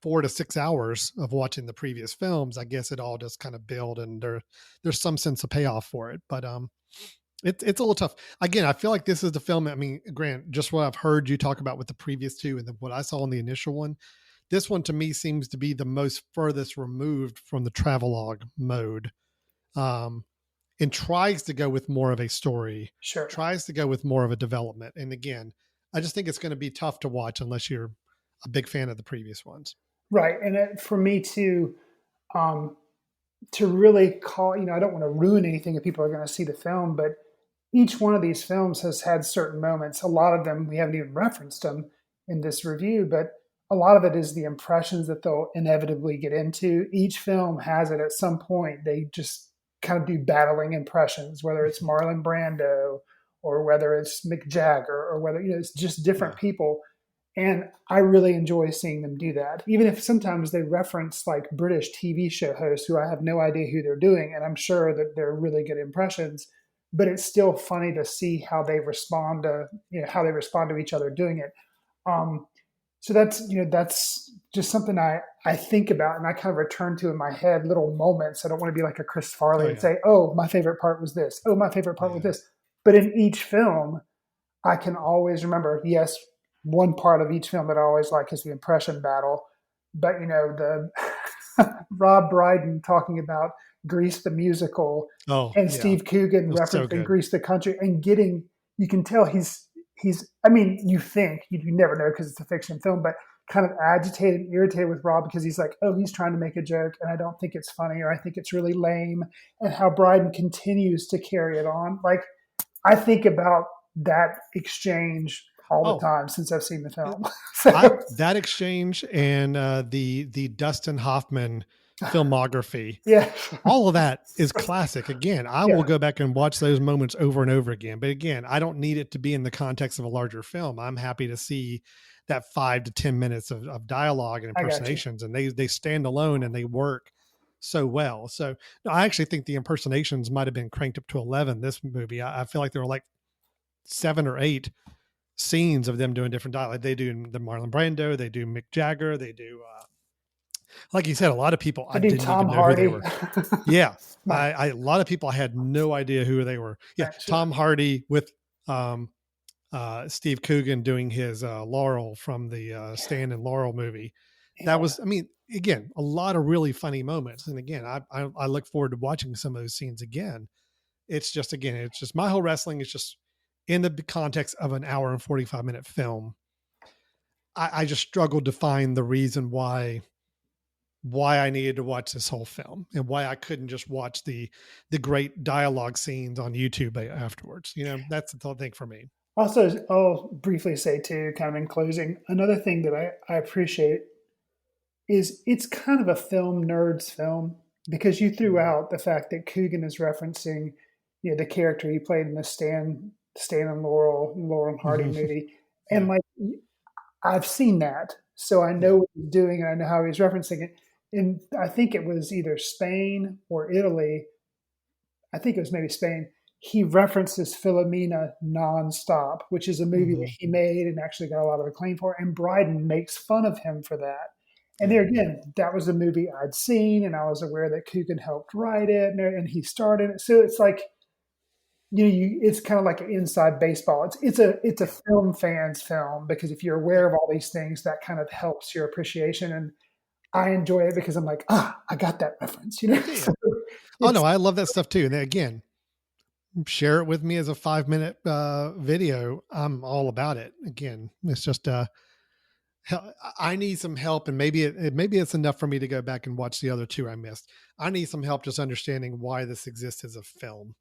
4 to 6 hours of watching the previous films, I guess it all just kind of build, and there's some sense of payoff for it. But it's a little tough. Again, I feel like this is the film. I mean, Grant, just what I've heard you talk about with the previous two and what I saw in the initial one, this one to me seems to be the most furthest removed from the travelogue mode, and tries to go with more of a story, tries to go with more of a development. And again, I just think it's going to be tough to watch unless you're a big fan of the previous ones. Right. And for me to really call, I don't want to ruin anything if people are going to see the film, but each one of these films has had certain moments. A lot of them, we haven't even referenced them in this review, but a lot of it is the impressions that they'll inevitably get into. Each film has it at some point. They just kind of do battling impressions, whether it's Marlon Brando or whether it's Mick Jagger or whether, it's just different people. And I really enjoy seeing them do that. Even if sometimes they reference like British TV show hosts who I have no idea who they're doing. And I'm sure that they're really good impressions, but it's still funny to see how they respond to each other doing it. So that's just something I think about and I kind of return to in my head, little moments. I don't want to be like a Chris Farley and say, oh, my favorite part was this. Oh, my favorite part was this. But in each film, I can always remember, yes, one part of each film that I always like is the impression battle. But, the Rob Brydon talking about Grease the musical Oh, and yeah. Steve Coogan It was so referencing good. Grease the country and you can tell I mean, you think, you never know because it's a fiction film, but kind of agitated, irritated with Rob because he's like, oh, he's trying to make a joke and I don't think it's funny or I think it's really lame. And how Brydon continues to carry it on. Like, I think about that exchange all the time since I've seen the film. That exchange and the Dustin Hoffman filmography, yeah, all of that is classic. Again, I will go back and watch those moments over and over again. But again, I don't need it to be in the context of a larger film. I'm happy to see that 5 to 10 minutes of dialogue and impersonations, and they stand alone and they work so well. So no, I actually think the impersonations might have been cranked up to 11. This movie, I feel like there were like 7 or 8 scenes of them doing different dialogue. They do the Marlon Brando, they do Mick Jagger, they do like you said, a lot of people I didn't Tom even know Hardy. who they were. Yeah, a lot of people I had no idea who they were. Yeah, Actually. Tom Hardy with Steve Coogan doing his Laurel from the Stan and Laurel movie. Yeah. That was, I mean, again, a lot of really funny moments. And again, I look forward to watching some of those scenes again. It's just my whole wrestling is just in the context of an hour and 45-minute film. I just struggled to find the reason why I needed to watch this whole film and why I couldn't just watch the great dialogue scenes on YouTube afterwards. That's the thing for me. Also, I'll briefly say too, kind of in closing, another thing that I appreciate is it's kind of a film nerd's film because you threw out the fact that Coogan is referencing, the character he played in the Stan and Laurel and Hardy movie. And like, I've seen that. So I know what he's doing and I know how he's referencing it. And I think it was either Spain or Italy. I think it was maybe Spain. He references Philomena nonstop, which is a movie that he made and actually got a lot of acclaim for. And Brydon makes fun of him for that. And there again, that was a movie I'd seen, and I was aware that Coogan helped write it, and he started it. So it's like, it's kind of like an inside baseball. It's a film fan's film because if you're aware of all these things, that kind of helps your appreciation. And I enjoy it because I'm like, I got that reference. Yeah. Oh no, I love that stuff too. And then again, share it with me as a 5-minute video. I'm all about it. Again, it's just I need some help, and maybe it's enough for me to go back and watch the other 2 I missed. I need some help just understanding why this exists as a film,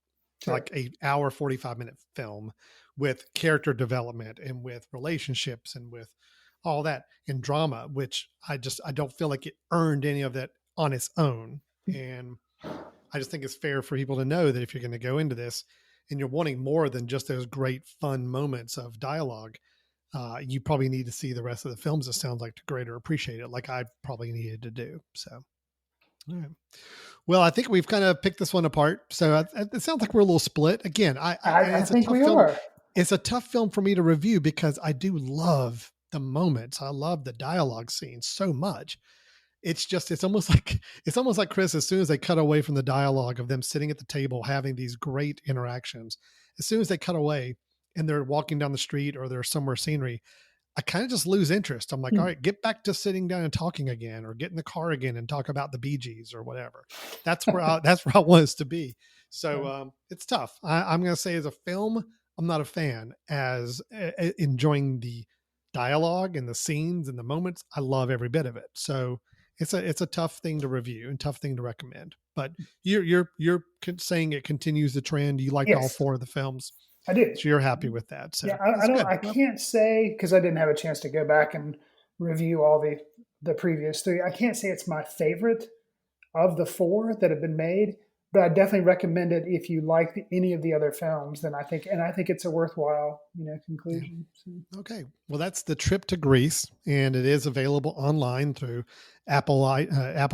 like a hour 45-minute film with character development and with relationships and with all that and drama, which I don't feel like it earned any of that on its own. And I just think it's fair for people to know that if you're going to go into this and you're wanting more than just those great fun moments of dialogue, you probably need to see the rest of the films, it sounds like, to greater appreciate it, like I probably needed to do. So, all right. Well, I think we've kind of picked this one apart. So it sounds like we're a little split. Again, I think we are. It's a tough film for me to review because I do love the moments. I love the dialogue scenes so much. It's almost like Chris, as soon as they cut away from the dialogue of them sitting at the table, having these great interactions, as soon as they cut away and they're walking down the street or they're somewhere scenery, I kind of just lose interest. I'm like, all right, get back to sitting down and talking again, or get in the car again and talk about the Bee Gees or whatever. That's where I want us to be. So it's tough. I'm going to say as a film, I'm not a fan. As enjoying the dialogue and the scenes and the moments, I love every bit of it. So it's a tough thing to review and tough thing to recommend. But you're saying it continues the trend. You liked all 4 of the films. I did. So you're happy with that. So yeah, I can't say, because I didn't have a chance to go back and review all the previous 3. I can't say it's my favorite of the 4 that have been made, but I definitely recommend it if you like any of the other films. Then I think it's a worthwhile, conclusion. So. Okay, well, that's The Trip to Greece, and it is available online through Apple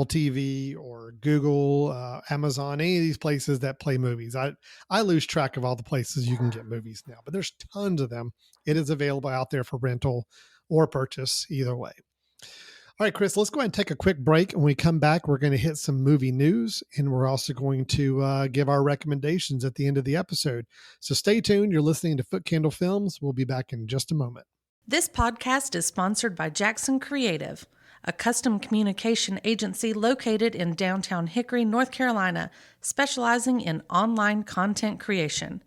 TV or Google, Amazon, any of these places that play movies. I lose track of all the places you can get movies now, but there's tons of them. It is available out there for rental or purchase, either way. All right, Chris, let's go ahead and take a quick break. When we come back, we're going to hit some movie news, and we're also going to give our recommendations at the end of the episode. So stay tuned. You're listening to Footcandle Films. We'll be back in just a moment. This podcast is sponsored by Jackson Creative, a custom communication agency located in downtown Hickory, North Carolina, specializing in online content creation.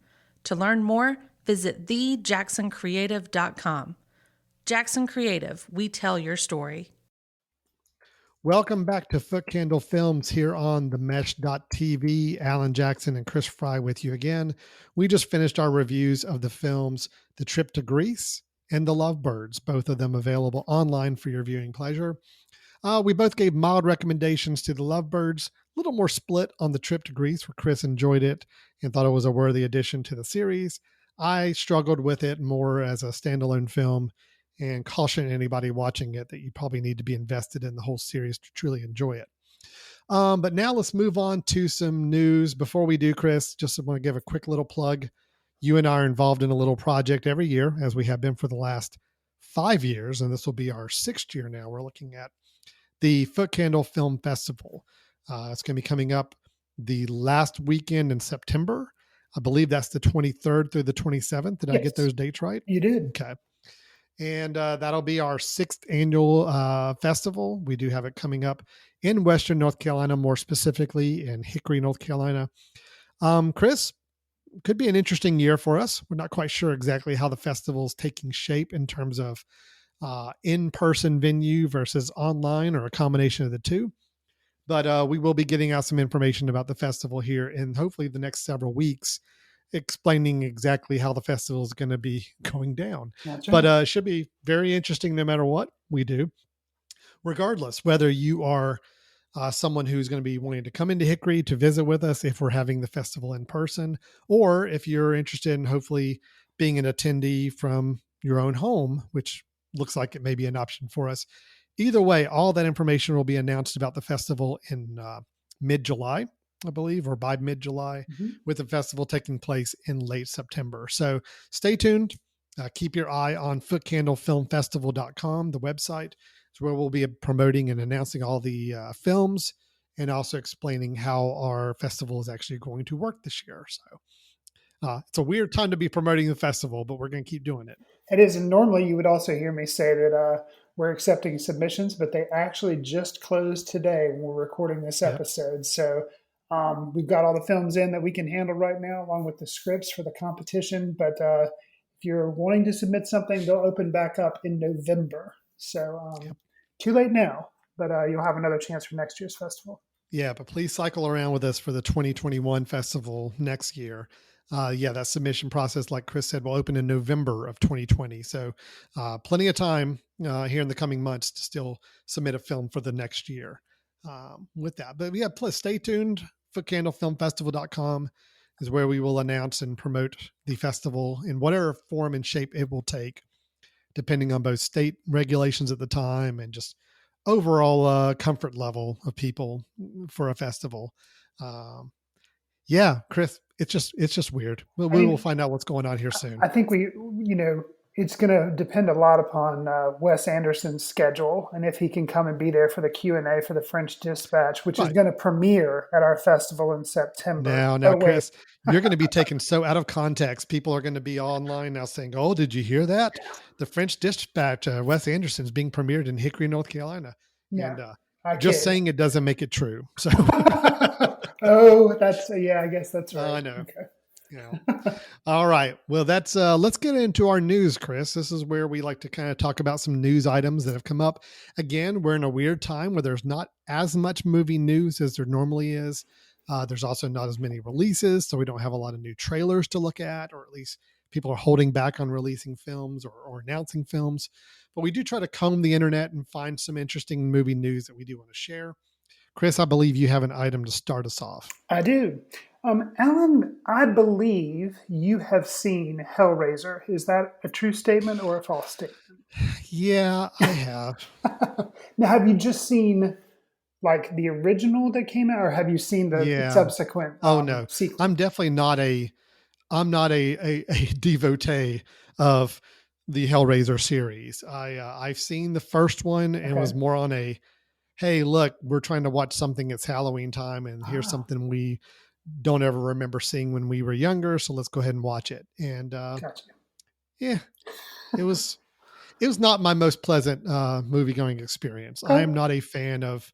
To learn more, visit thejacksoncreative.com. Jackson Creative, we tell your story. Welcome back to Footcandle Films here on the Mesh.tv. Alan Jackson and Chris Fry with you again. We just finished our reviews of the films The Trip to Greece and The Lovebirds, both of them available online for your viewing pleasure. We both gave mild recommendations to The Lovebirds, a little more split on The Trip to Greece, where Chris enjoyed it and thought it was a worthy addition to the series. I struggled with it more as a standalone film, and caution anybody watching it that you probably need to be invested in the whole series to truly enjoy it. But now let's move on to some news. Before we do, Chris, just want to give a quick little plug. You and I are involved in a little project every year, as we have been for the last 5 years, and this will be our 6th year now. We're looking at the Footcandle Film Festival. It's going to be coming up the last weekend in September. I believe that's the 23rd through the 27th. Did I get those dates right? You did. Okay. And that'll be our 6th annual festival. We do have it coming up in Western North Carolina, more specifically in Hickory, North Carolina. Chris, could be an interesting year for us. We're not quite sure exactly how the festival is taking shape in terms of in-person venue versus online, or a combination of the two. But we will be getting out some information about the festival here in hopefully the next several weeks, explaining exactly how the festival is going to be going down. Right. But it should be very interesting no matter what we do. Regardless, whether you are someone who's going to be wanting to come into Hickory to visit with us if we're having the festival in person, or if you're interested in hopefully being an attendee from your own home, which looks like it may be an option for us. Either way, all that information will be announced about the festival in mid-July, I believe, or by mid-July, with the festival taking place in late September. So stay tuned. Keep your eye on footcandlefilmfestival.com, the website. It's where we'll be promoting and announcing all the films, and also explaining how our festival is actually going to work this year. So it's a weird time to be promoting the festival, but we're going to keep doing it. It is. And normally you would also hear me say that we're accepting submissions, but they actually just closed today when we're recording this episode. So we've got all the films in that we can handle right now, along with the scripts for the competition. But if you're wanting to submit something, they'll open back up in November. So too late now, but you'll have another chance for next year's festival. Yeah, but please cycle around with us for the 2021 festival next year. That submission process, like Chris said, will open in November of 2020. So plenty of time here in the coming months to still submit a film for the next year with that. But yeah, plus stay tuned. Footcandlefilmfestival.com is where we will announce and promote the festival in whatever form and shape it will take, depending on both state regulations at the time and just overall comfort level of people for a festival. Chris, it's just weird. We will find out what's going on here soon. I think it's going to depend a lot upon Wes Anderson's schedule, and if he can come and be there for the Q&A for the French Dispatch, which is going to premiere at our festival in September. Now, Chris, you're going to be taken so out of context. People are going to be online now saying, "Oh, did you hear that? The French Dispatch, Wes Anderson's being premiered in Hickory, North Carolina." Yeah, and just saying it doesn't make it true. So. Oh, I guess that's right. I know. Okay. All right. Well, that's let's get into our news, Chris. This is where we like to kind of talk about some news items that have come up. Again, we're in a weird time where there's not as much movie news as there normally is. There's also not as many releases, so we don't have a lot of new trailers to look at, or at least people are holding back on releasing films or announcing films. But we do try to comb the internet and find some interesting movie news that we do want to share. Chris, I believe you have an item to start us off. I do. Alan, I believe you have seen Hellraiser. Is that a true statement or a false statement? Yeah, I have. Now, have you just seen like the original that came out, or have you seen the subsequent? No, sequel? I'm definitely not a devotee of the Hellraiser series. I've seen the first one and was more on a, hey, look, we're trying to watch something. It's Halloween time, and here's something we don't ever remember seeing when we were younger. So let's go ahead and watch it. And yeah, it was not my most pleasant movie going experience. I am not a fan of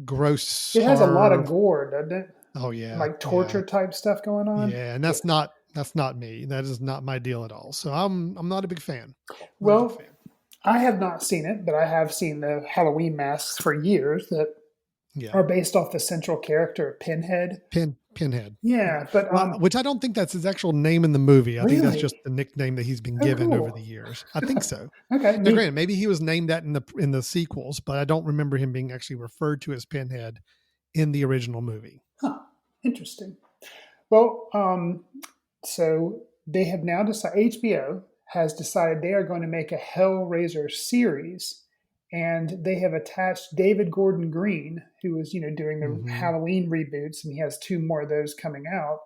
gross. It has a lot of gore, doesn't it? Oh yeah, like torture type stuff going on. Yeah, and that's not me. That is not my deal at all. So I'm not a big fan. Well, I have not seen it, but I have seen the Halloween masks for years that are based off the central character Pinhead. Pinhead. Yeah, but which I don't think that's his actual name in the movie. I Really? think that's just the nickname that he's been given over the years. I think so. Now, granted, maybe he was named that in the sequels, but I don't remember him being actually referred to as Pinhead in the original movie. Huh. Interesting. Well, so they have now decided, HBO has decided they are going to make a Hellraiser series, and they have attached David Gordon Green, who is, doing the Halloween reboots, and he has 2 more of those coming out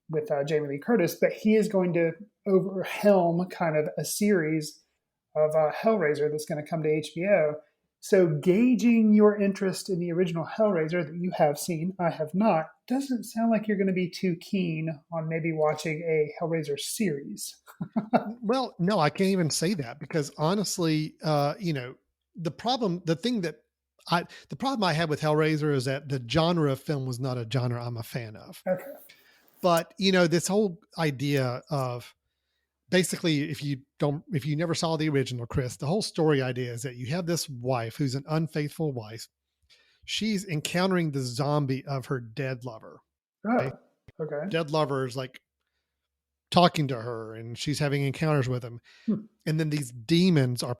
with Jamie Lee Curtis, but he is going to overhelm kind of a series of Hellraiser that's going to come to HBO. So gauging your interest in the original Hellraiser that you have seen, I have not, doesn't sound like you're going to be too keen on maybe watching a Hellraiser series. Well, no, I can't even say that because honestly, the problem I had with Hellraiser is that the genre of film was not a genre I'm a fan of. Okay. But, this whole idea of basically, if you never saw the original, Chris, the whole story idea is that you have this wife who's an unfaithful wife. She's encountering the zombie of her dead lover. Oh, okay. Dead lover is like talking to her and she's having encounters with him. And then these demons are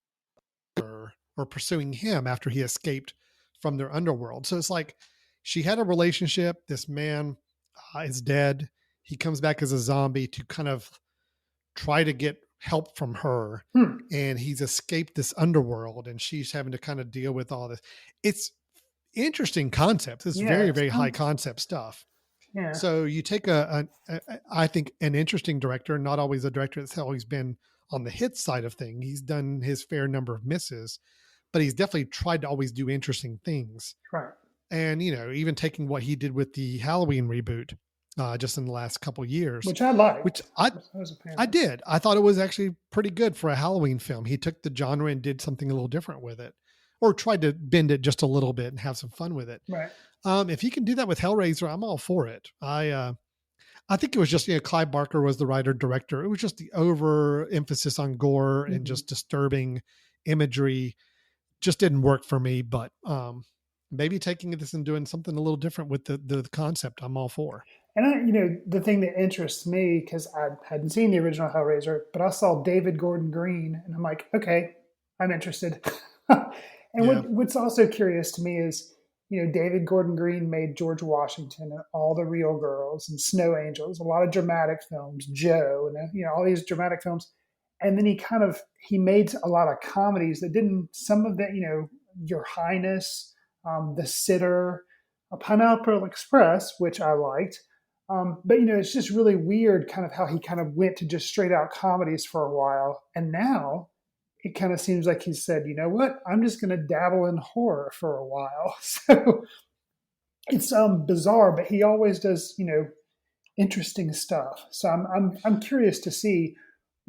pursuing him after he escaped from their underworld. So it's like she had a relationship. This man is dead. He comes back as a zombie to kind of try to get help from her. And he's escaped this underworld and she's having to kind of deal with all this. It's interesting concepts. It's very, very high concept stuff. Yeah. So you take I think an interesting director, not always a director that's always been on the hit side of things. He's done his fair number of misses, but he's definitely tried to always do interesting things. Right. And, even taking what he did with the Halloween reboot just in the last couple of years. Which I liked. Which I did. I thought it was actually pretty good for a Halloween film. He took the genre and did something a little different with it. Or tried to bend it just a little bit and have some fun with it. Right. If he can do that with Hellraiser, I'm all for it. I think it was just, Clive Barker was the writer director. It was just the overemphasis on gore and just disturbing imagery just didn't work for me. But maybe taking this and doing something a little different with the concept, I'm all for. And the thing that interests me, because I hadn't seen the original Hellraiser, but I saw David Gordon Green and I'm like, okay, I'm interested. And what's also curious to me is, David Gordon Green made George Washington and All the Real Girls and Snow Angels, a lot of dramatic films, Joe, and all these dramatic films. And then he made a lot of comedies that didn't, some of that, Your Highness, The Sitter, Pineapple Express, which I liked. But, it's just really weird kind of how he kind of went to just straight out comedies for a while. And now it kind of seems like he said, you know what, I'm just going to dabble in horror for a while. So it's bizarre, but he always does, interesting stuff. So I'm curious to see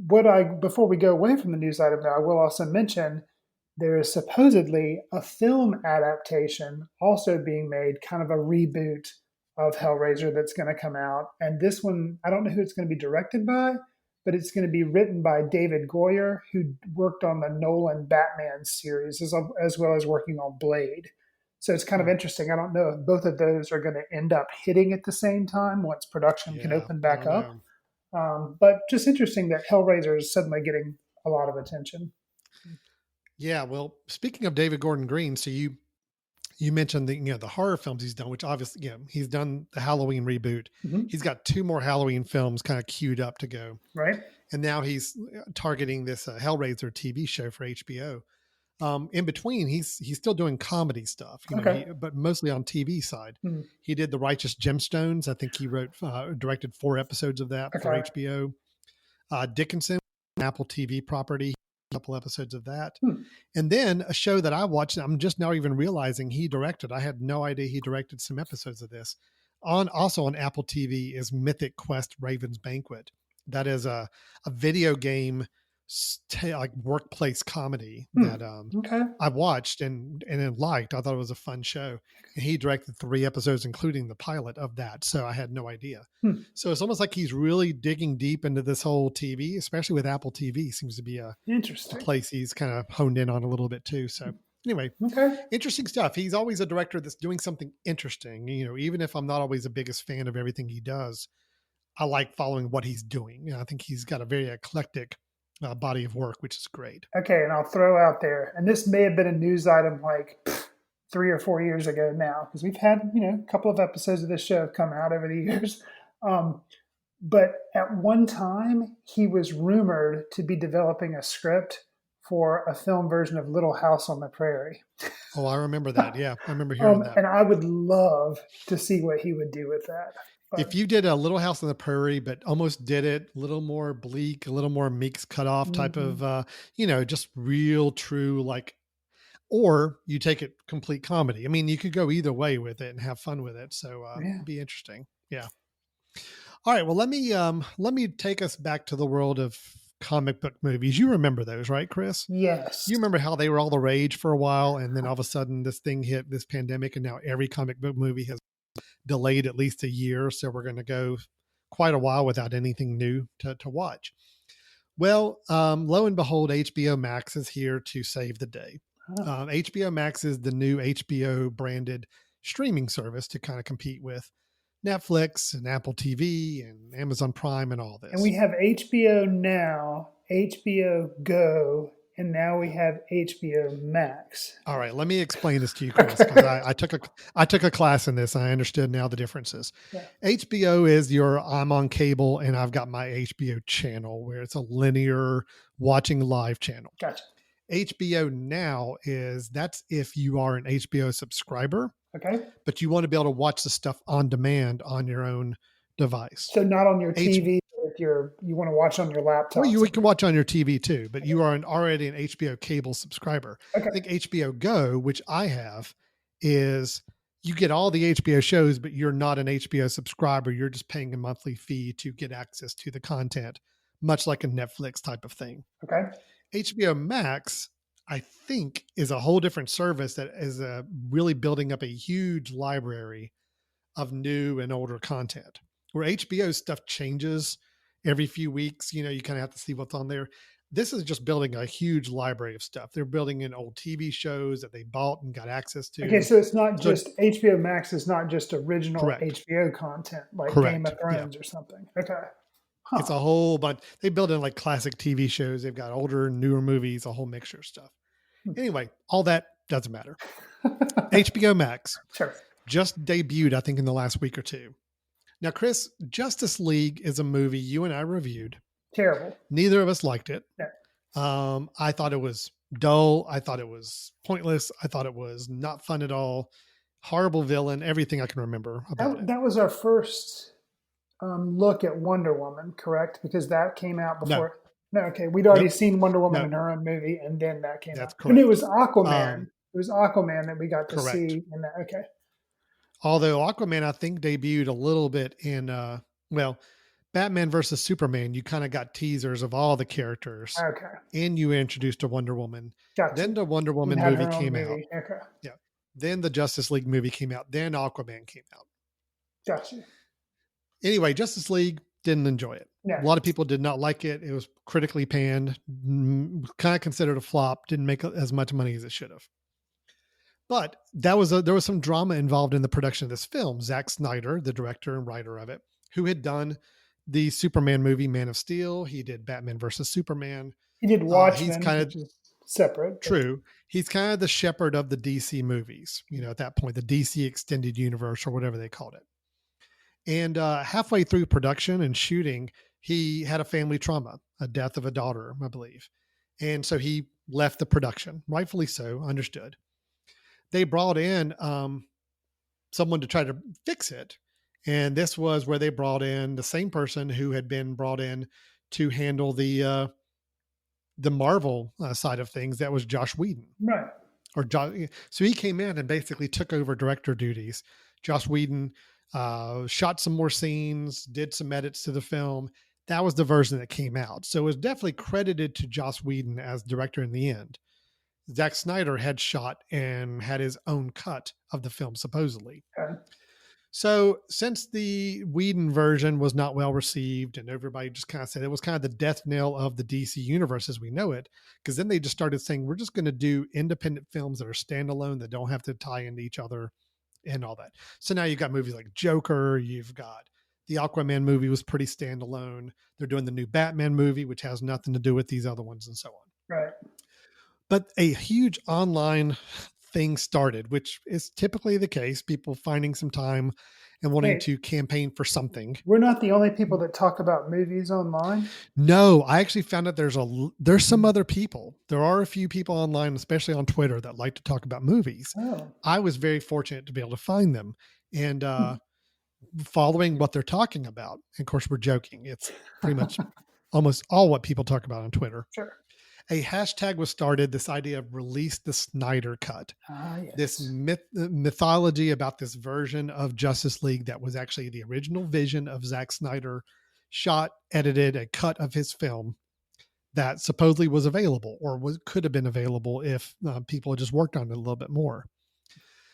before we go away from the news item, though, I will also mention there is supposedly a film adaptation also being made, kind of a reboot of Hellraiser that's going to come out. And this one, I don't know who it's going to be directed by, but it's going to be written by David Goyer, who worked on the Nolan Batman series, as well as working on Blade. So it's kind of interesting. I don't know if both of those are going to end up hitting at the same time once production can open back up. But just interesting that Hellraiser is suddenly getting a lot of attention. Yeah, well, speaking of David Gordon Green, so you mentioned the horror films he's done, which obviously, he's done the Halloween reboot. He's got 2 more Halloween films kind of queued up to go. Right. And now he's targeting this Hellraiser TV show for HBO. In between, he's still doing comedy stuff, but mostly on TV side. He did The Righteous Gemstones. I think he directed 4 episodes of that for HBO. Dickinson Apple TV property. A couple episodes of that. And then a show that I watched, I'm just now even realizing he directed. I had no idea he directed some episodes of this. Also on Apple TV is Mythic Quest Raven's Banquet. That is a video game like workplace comedy that I watched and liked. I thought it was a fun show. And he directed 3 episodes, including the pilot of that. So I had no idea. So it's almost like he's really digging deep into this whole TV, especially with Apple TV. Seems to be a place he's kind of honed in on a little bit too. So anyway, interesting stuff. He's always a director that's doing something interesting. You know, even if I'm not always the biggest fan of everything he does, I like following what he's doing. You know, I think he's got a very eclectic body of work, which is great. Okay, and I'll throw out there, and this may have been a news item like 3 or 4 years ago now, because we've had, a couple of episodes of this show have come out over the years. But at one time, he was rumored to be developing a script for a film version of Little House on the Prairie. Oh, I remember that. Yeah, I remember hearing that. And I would love to see what he would do with that. If you did a Little House on the Prairie, but almost did it a little more bleak, a little more Meeks cut off type of, just real true, like, or you take it complete comedy. I mean, you could go either way with it and have fun with it. So it'd be interesting. Yeah. All right. Well, let me take us back to the world of comic book movies. You remember those, right, Chris? Yes. You remember how they were all the rage for a while, and then all of a sudden this thing hit, this pandemic, and now every comic book movie has delayed at least a year. So we're going to go quite a while without anything new to watch. Well, lo and behold, HBO Max is here to save the day. HBO Max is the new HBO branded streaming service to kind of compete with Netflix and Apple TV and Amazon Prime and all this. And we have HBO Now, HBO Go, and now we have HBO Max. All right, let me explain this to you, Chris, because I took a class in this. And I understood now the differences. Yeah. HBO is I'm on cable and I've got my HBO channel where it's a linear watching live channel. Gotcha. HBO Now that's if you are an HBO subscriber. Okay. But you want to be able to watch the stuff on demand on your own device. So not on your TV. If you want to watch on your laptop. Well, you can watch on your TV too, but you are already an HBO cable subscriber. Okay. I think HBO Go, which I have, is you get all the HBO shows, but you're not an HBO subscriber. You're just paying a monthly fee to get access to the content, much like a Netflix type of thing. Okay. HBO Max, I think, is a whole different service that is really building up a huge library of new and older content. Where HBO stuff changes every few weeks, you kind of have to see what's on there. This is just building a huge library of stuff. They're building in old TV shows that they bought and got access to. Okay, so it's not just HBO Max is not just original HBO content like Game of Thrones or something. Okay. Huh. It's a whole bunch. They build in like classic TV shows. They've got older, newer movies, a whole mixture of stuff. Anyway, all that doesn't matter. HBO Max just debuted, I think, in the last week or two. Now, Chris, Justice League is a movie you and I reviewed. Terrible. Neither of us liked it. No. I thought it was dull. I thought it was pointless. I thought it was not fun at all. Horrible villain. Everything I can remember about it. That was our first look at Wonder Woman, correct? Because that came out before. No, okay. We'd already seen Wonder Woman in her own movie, and then that came out. Correct. And it was Aquaman. It was Aquaman that we got to see in that. Okay. Although Aquaman, I think, debuted a little bit in, Batman versus Superman. You kind of got teasers of all the characters. Okay. And you introduced a Wonder Woman. Gotcha. Then the Wonder Woman movie came out. Okay. Yeah. Then the Justice League movie came out. Then Aquaman came out. Gotcha. Anyway, Justice League, didn't enjoy it. Yeah. A lot of people did not like it. It was critically panned, kind of considered a flop, didn't make as much money as it should have. But there was some drama involved in the production of this film. Zack Snyder, the director and writer of it, who had done the Superman movie Man of Steel. He did Batman versus Superman. He did Watchmen, he's kind of which is separate. True. He's kind of the shepherd of the DC movies, at that point, the DC Extended Universe or whatever they called it. And halfway through production and shooting, he had a family trauma, a death of a daughter, I believe. And so he left the production, rightfully so, understood. They brought in someone to try to fix it. And this was where they brought in the same person who had been brought in to handle the the Marvel side of things, that was Josh Whedon. Right. So he came in and basically took over director duties. Josh Whedon shot some more scenes, did some edits to the film. That was the version that came out. So it was definitely credited to Joss Whedon as director in the end. Zack Snyder had shot and had his own cut of the film, supposedly. Okay. So since the Whedon version was not well received and everybody just kind of said it was kind of the death knell of the DC universe as we know it, because then they just started saying, we're just going to do independent films that are standalone, that don't have to tie into each other and all that. So now you've got movies like Joker, you've got the Aquaman movie was pretty standalone. They're doing the new Batman movie, which has nothing to do with these other ones and so on. Right. But a huge online thing started, which is typically the case, people finding some time and wanting to campaign for something. We're not the only people that talk about movies online. No, I actually found out there's some other people. There are a few people online, especially on Twitter, that like to talk about movies. Oh. I was very fortunate to be able to find them and following what they're talking about. And of course, we're joking. It's pretty much almost all what people talk about on Twitter. Sure. A hashtag was started, this idea of release the Snyder cut. Yes. This mythology about this version of Justice League that was actually the original vision of Zack Snyder, shot, edited, a cut of his film that supposedly was available or could have been available if people had just worked on it a little bit more.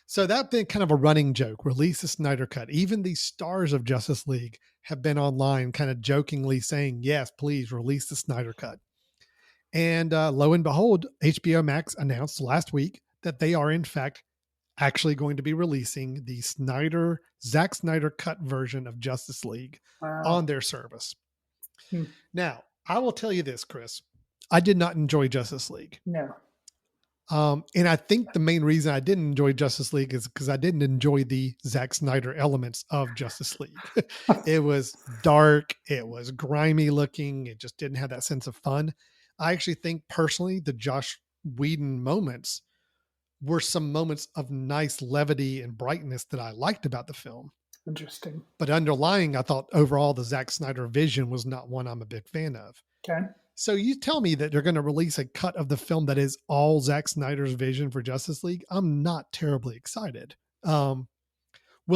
So that's been kind of a running joke, release the Snyder cut. Even the stars of Justice League have been online kind of jokingly saying, yes, please release the Snyder cut. And lo and behold, HBO Max announced last week that they are in fact actually going to be releasing the Zack Snyder cut version of Justice League on their service. Now, I will tell you this, Chris, I did not enjoy Justice League. No. And I think the main reason I didn't enjoy Justice League is because I didn't enjoy the Zack Snyder elements of Justice League. It was dark. It was grimy looking. It just didn't have that sense of fun. I actually think personally the Josh Whedon moments were some moments of nice levity and brightness that I liked about the film. Interesting. But underlying, I thought overall the Zack Snyder vision was not one I'm a big fan of. Okay. So you tell me that they're going to release a cut of the film that is all Zack Snyder's vision for Justice League. I'm not terribly excited. Will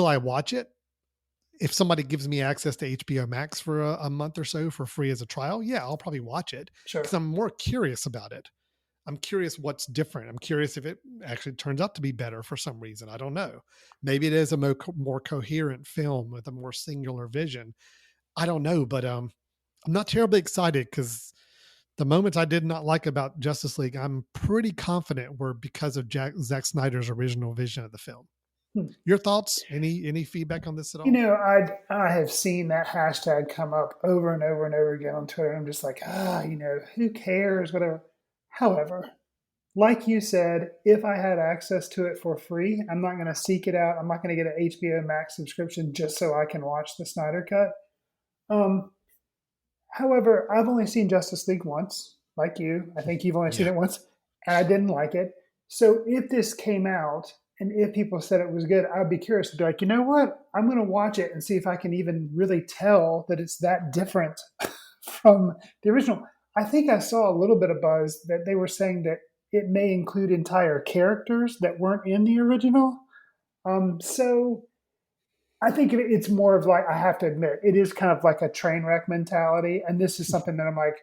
I watch it? If somebody gives me access to HBO Max for a month or so for free as a trial, yeah, I'll probably watch it. Sure. Because I'm more curious about it. I'm curious what's different. I'm curious if it actually turns out to be better for some reason. I don't know. Maybe it is a more coherent film with a more singular vision. I don't know, but I'm not terribly excited because the moments I did not like about Justice League, I'm pretty confident were because of Zack Snyder's original vision of the film. Your thoughts? Any feedback on this at all? You know, I have seen that hashtag come up over and over and over again on Twitter. I'm just like, who cares? Whatever. However, like you said, if I had access to it for free, I'm not going to seek it out. I'm not going to get an HBO Max subscription just so I can watch the Snyder Cut. However, I've only seen Justice League once, like you. I think you've only seen it once, and I didn't like it. So if this came out, and if people said it was good, I'd be curious to be like, you know what? I'm going to watch it and see if I can even really tell that it's that different from the original. I think I saw a little bit of buzz that they were saying that it may include entire characters that weren't in the original. So I think it's more of like, I have to admit, it is kind of like a train wreck mentality. And this is something that I'm like,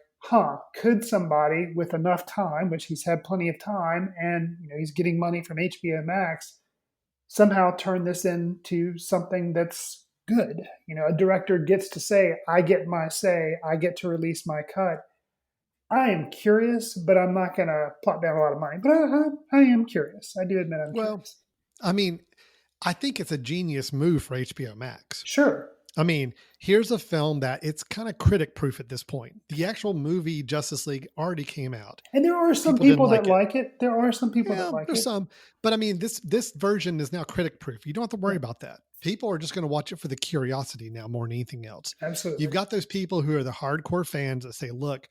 could somebody with enough time, which he's had plenty of time, and he's getting money from HBO Max, somehow turn this into something that's good? A director gets to say, I get my say, I get to release my cut. I am curious, but I'm not going to plop down a lot of money. But I am curious. I do admit I'm curious. I mean, I think it's a genius move for HBO Max. Sure. I mean, here's a film that it's kind of critic proof at this point. The actual movie Justice League already came out. And there are some people that like it. There are some people that like it. There's some. But I mean, this version is now critic proof. You don't have to worry about that. People are just going to watch it for the curiosity now more than anything else. Absolutely. You've got those people who are the hardcore fans that say, look,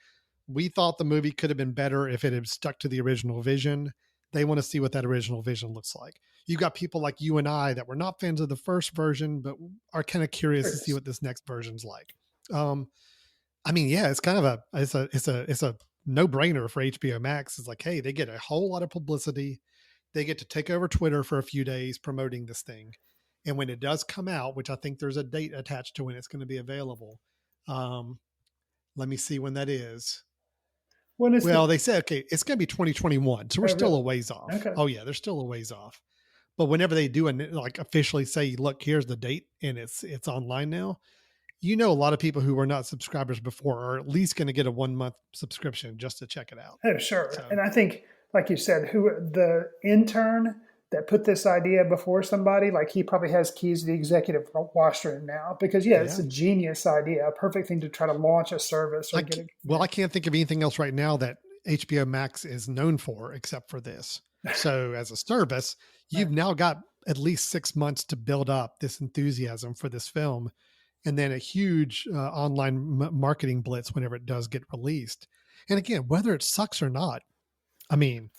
we thought the movie could have been better if it had stuck to the original vision. They want to see what that original vision looks like. You've got people like you and I that were not fans of the first version, but are kind of curious to see what this next version's like. I mean, yeah, it's kind of it's a no brainer for HBO Max. Is like, hey, they get a whole lot of publicity. They get to take over Twitter for a few days promoting this thing. And when it does come out, which I think there's a date attached to when it's going to be available. Let me see when that is. Well, they said, okay, it's going to be 2021. So we're still a ways off. Okay. Oh yeah, they're still a ways off. But whenever they do and like officially say, look, here's the date and it's online now, a lot of people who were not subscribers before are at least going to get a 1 month subscription just to check it out. Oh, sure. So. And I think, like you said, the intern that put this idea before somebody, like he probably has keys to the executive washroom now because it's a genius idea, a perfect thing to try to launch a service. I can't think of anything else right now that HBO Max is known for except for this. So as a service, you've now got at least 6 months to build up this enthusiasm for this film, and then a huge online marketing blitz whenever it does get released. And again, whether it sucks or not, I mean,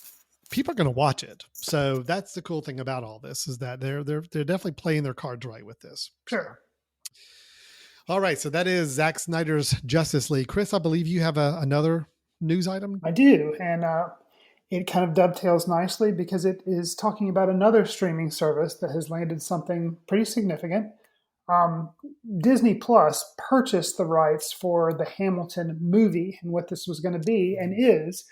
people are going to watch it. So that's the cool thing about all this is that they're definitely playing their cards right with this. Sure. All right. So that is Zack Snyder's Justice League. Chris, I believe you have another news item. I do. And it kind of dovetails nicely because it is talking about another streaming service that has landed something pretty significant. Disney Plus purchased the rights for the Hamilton movie, and what this was going to be and is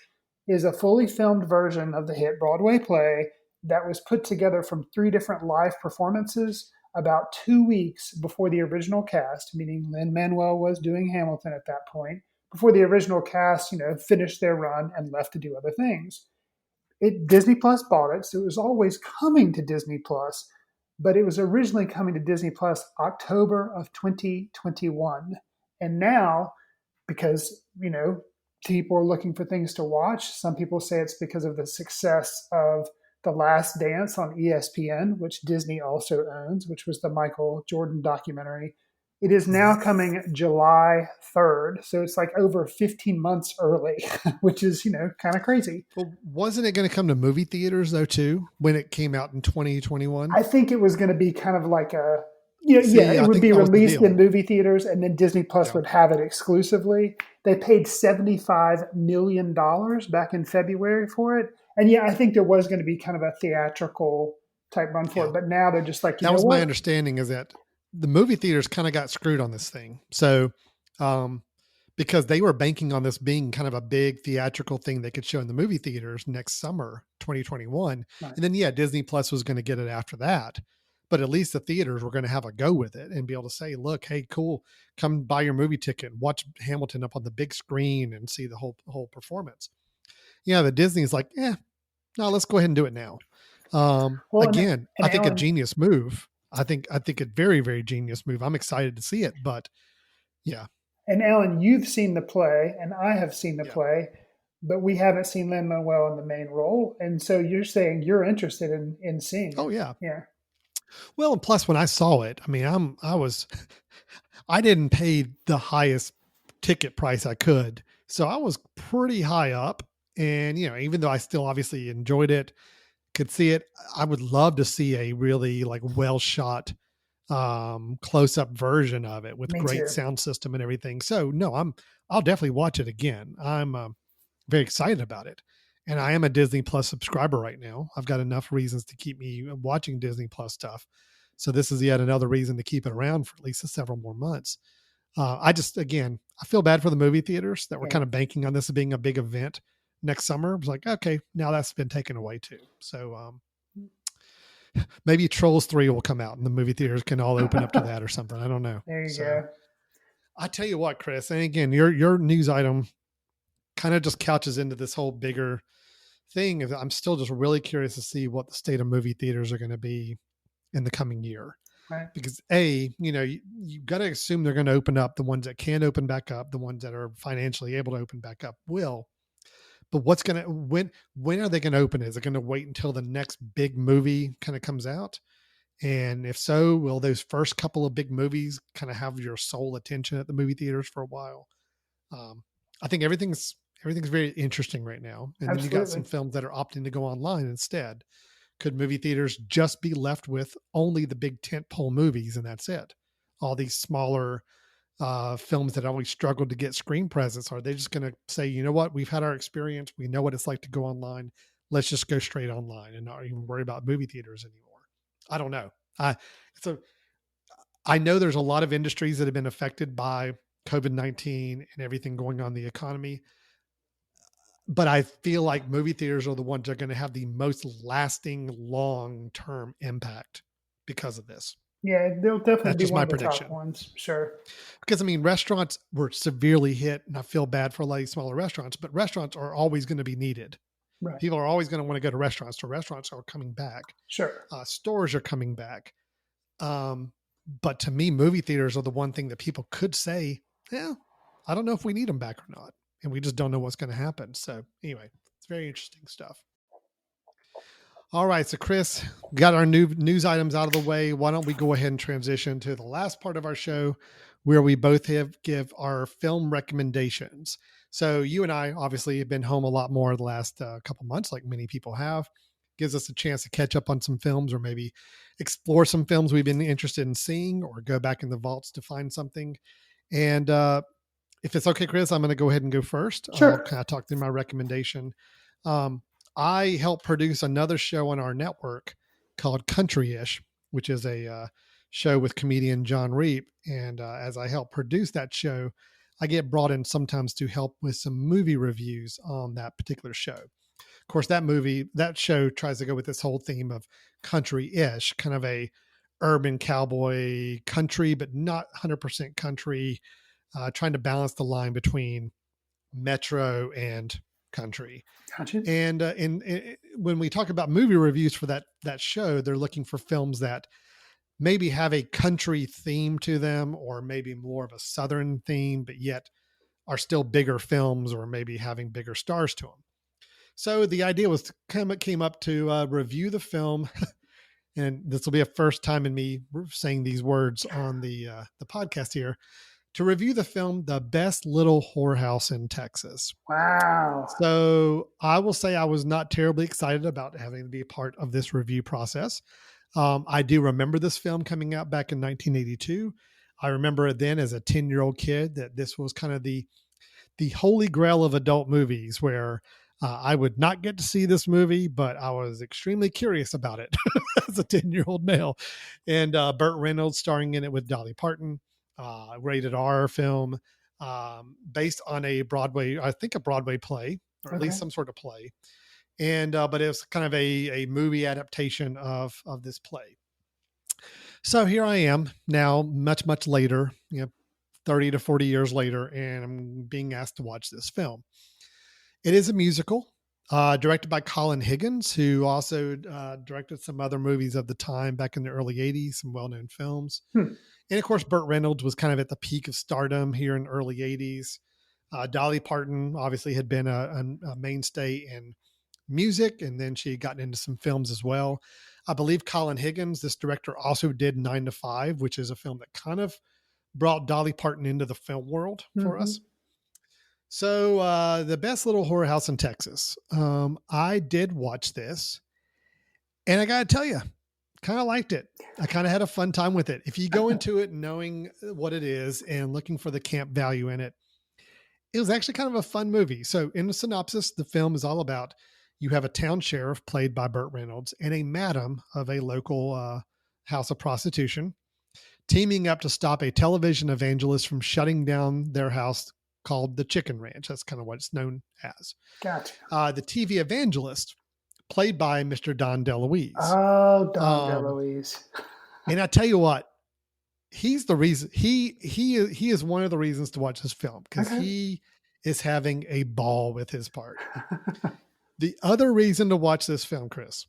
a fully filmed version of the hit Broadway play that was put together from 3 different live performances about 2 weeks before the original cast, meaning Lin-Manuel was doing Hamilton at that point, before the original cast, finished their run and left to do other things. Disney Plus bought it, so it was always coming to Disney Plus, but it was originally coming to Disney Plus October of 2021. And now, because, people are looking for things to watch, some people say it's because of the success of The Last Dance on ESPN, which Disney also owns, which was the Michael Jordan documentary. It is now coming July 3rd. So it's like over 15 months early, which is, kind of crazy. Well, wasn't it going to come to movie theaters though, too, when it came out in 2021? I think it was going to be kind of like it would be released in movie theaters and then Disney Plus would have it exclusively. They paid $75 million back in February for it. And I think there was going to be kind of a theatrical type run for it. But now they're just like, that was my understanding is that the movie theaters kind of got screwed on this thing. So, because they were banking on this being kind of a big theatrical thing they could show in the movie theaters next summer, 2021. Right. And then, Disney Plus was going to get it after that. But at least the theaters were going to have a go with it and be able to say, look, hey, cool, come buy your movie ticket, watch Hamilton up on the big screen and see the whole performance. The Disney's like, no, let's go ahead and do it now. Again, I think a genius move. I think a very, very genius move. I'm excited to see it, but yeah. And Alan, you've seen the play and I have seen the play, but we haven't seen Lin-Manuel in the main role. And so you're saying you're interested in seeing it. Oh yeah. Yeah. Well, and plus when I saw it, I mean, I didn't pay the highest ticket price I could. So I was pretty high up and, even though I still obviously enjoyed it, could see it, I would love to see a really well shot, close up version of it with great sound system and everything. So no, I'll definitely watch it again. I'm very excited about it. And I am a Disney Plus subscriber right now. I've got enough reasons to keep me watching Disney Plus stuff. So this is yet another reason to keep it around for at least several more months. I feel bad for the movie theaters that were kind of banking on this being a big event next summer. I was like, okay, now that's been taken away too. So maybe Trolls 3 will come out and the movie theaters can all open up to that or something. I don't know. There you go. I tell you what, Chris, and again, your news item kind of just couches into this whole bigger thing. I'm still just really curious to see what the state of movie theaters are going to be in the coming year. Right. Because you got to assume they're going to open up. The ones that can open back up, the ones that are financially able to open back up will. But when are they going to open? Is it going to wait until the next big movie kind of comes out? And if so, will those first couple of big movies kind of have your sole attention at the movie theaters for a while? I think everything's very interesting right now. And then you got some films that are opting to go online instead. Could movie theaters just be left with only the big tentpole movies and that's it? All these smaller films that always struggle to get screen presence? Are they just going to say, you know what, we've had our experience, we know what it's like to go online, let's just go straight online and not even worry about movie theaters anymore? I don't know. I know there's a lot of industries that have been affected by COVID-19 and everything going on in the economy, but I feel like movie theaters are the ones that are going to have the most lasting long-term impact because of this. Yeah, they'll definitely That's be just one my of the prediction. top ones. Sure. Because I mean, restaurants were severely hit, and I feel bad for a lot of these smaller restaurants, but restaurants are always going to be needed. Right. People are always going to want to go to restaurants, so restaurants are coming back. Sure. Stores are coming back. But to me, movie theaters are the one thing that people could say, yeah, I don't know if we need them back or not. And we just don't know what's going to happen. So anyway, it's very interesting stuff. All right. So Chris, got our new news items out of the way. Why don't we go ahead and transition to the last part of our show where we both give our film recommendations. So you and I obviously have been home a lot more the last couple months, like many people have. Gives us a chance to catch up on some films or maybe explore some films we've been interested in seeing or go back in the vaults to find something. And if it's okay, Chris, I'm going to go ahead and go first. Sure. I'll kind of talk through my recommendation. I help produce another show on our network called Country-ish, which is a show with comedian John Reep. And as I help produce that show, I get brought in sometimes to help with some movie reviews on that particular show. Of course, that show tries to go with this whole theme of country-ish, kind of a urban cowboy country, but not 100% country, trying to balance the line between metro and country. Gotcha. And when we talk about movie reviews for that show, they're looking for films that maybe have a country theme to them, or maybe more of a Southern theme, but yet are still bigger films or maybe having bigger stars to them. So the idea was came up to review the film, and this will be a first time in me saying these words on the podcast here, to review the film, The Best Little Whorehouse in Texas. Wow. So I will say I was not terribly excited about having to be a part of this review process. I do remember this film coming out back in 1982. I remember it then as a 10-year-old kid that this was kind of the holy grail of adult movies where I would not get to see this movie, but I was extremely curious about it as a 10-year-old male. And Burt Reynolds starring in it with Dolly Parton, rated R film, based on a Broadway play, or at least some sort of play. And but it was kind of a movie adaptation of this play. So here I am now, much, much later, 30 to 40 years later, and I'm being asked to watch this film. It is a musical, directed by Colin Higgins, who also directed some other movies of the time back in the early 80s, some well-known films. And of course, Burt Reynolds was kind of at the peak of stardom here in the early 80s. Dolly Parton obviously had been a mainstay in music, and then she had gotten into some films as well. I believe Colin Higgins, this director, also did 9 to 5, which is a film that kind of brought Dolly Parton into the film world for us. So The Best Little Whorehouse in Texas. I did watch this, and I got to tell you, kind of liked it. I kind of had a fun time with it. If you go into it knowing what it is and looking for the camp value in it, it was actually kind of a fun movie. So in the synopsis, the film is all about, you have a town sheriff played by Burt Reynolds and a madam of a local house of prostitution teaming up to stop a television evangelist from shutting down their house called the Chicken Ranch. That's kind of what it's known as. Gotcha. The TV evangelist, played by Mr. Don DeLuise. Oh, Don DeLuise. And I tell you what, he's the reason. He is one of the reasons to watch this film, because he is having a ball with his part. The other reason to watch this film, Chris,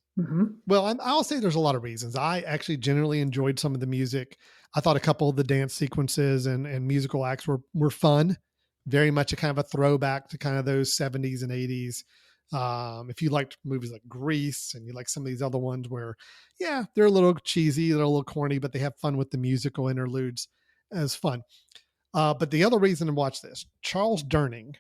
well, I'll say there's a lot of reasons. I actually generally enjoyed some of the music. I thought a couple of the dance sequences and musical acts were fun. Very much a kind of a throwback to kind of those 70s and 80s. If you liked movies like Grease and you like some of these other ones where, yeah, they're a little cheesy, they're a little corny, but they have fun with the musical interludes as fun. But the other reason to watch this, Charles Durning,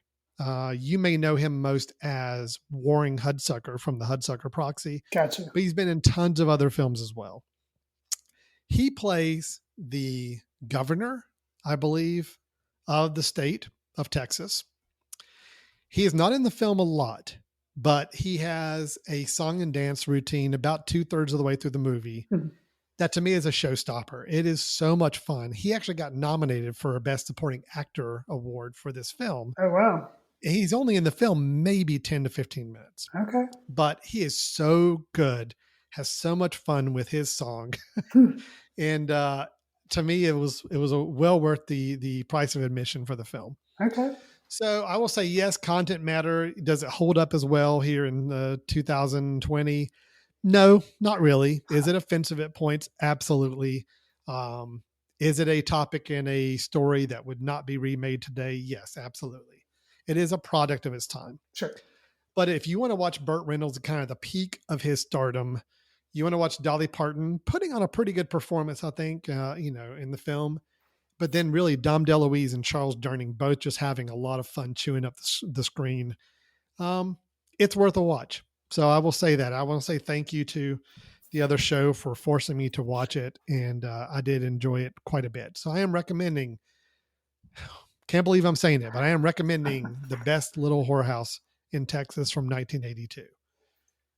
you may know him most as Warring Hudsucker from the Hudsucker Proxy. Gotcha. But he's been in tons of other films as well. He plays the governor, I believe, of the state of Texas. He is not in the film a lot, but he has a song and dance routine about 2/3 of the way through the movie. That to me is a showstopper. It is so much fun. He actually got nominated for a Best Supporting Actor award for this film. Oh, wow. He's only in the film maybe 10 to 15 minutes. Okay. But he is so good, has so much fun with his song. And to me, it was well worth the price of admission for the film. Okay. So I will say, yes, content matter. Does it hold up as well here in 2020? No, not really. Is it offensive at points? Absolutely. Is it a topic in a story that would not be remade today? Yes, absolutely. It is a product of its time. Sure. But if you want to watch Burt Reynolds at kind of the peak of his stardom, you want to watch Dolly Parton putting on a pretty good performance, I think, in the film. But then really Dom DeLuise and Charles Durning both just having a lot of fun chewing up the screen. It's worth a watch. So I will say that. I want to say thank you to the other show for forcing me to watch it. And I did enjoy it quite a bit. So I am recommending, can't believe I'm saying it, but I am recommending the best Little Whorehouse in Texas from 1982.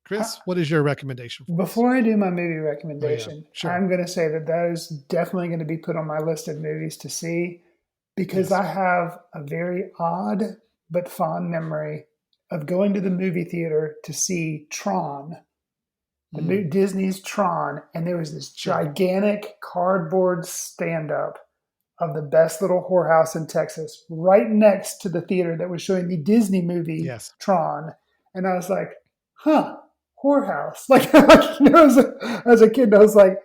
Chris, what is your recommendation for Before I do my movie recommendation, yeah, sure. I'm going to say that is definitely going to be put on my list of movies to see because I have a very odd but fond memory of going to the movie theater to see Tron, the new Disney's Tron, and there was this gigantic cardboard stand-up of the best Little Whorehouse in Texas right next to the theater that was showing the Disney movie Tron. And I was like, whorehouse. Like, as a kid, I was like,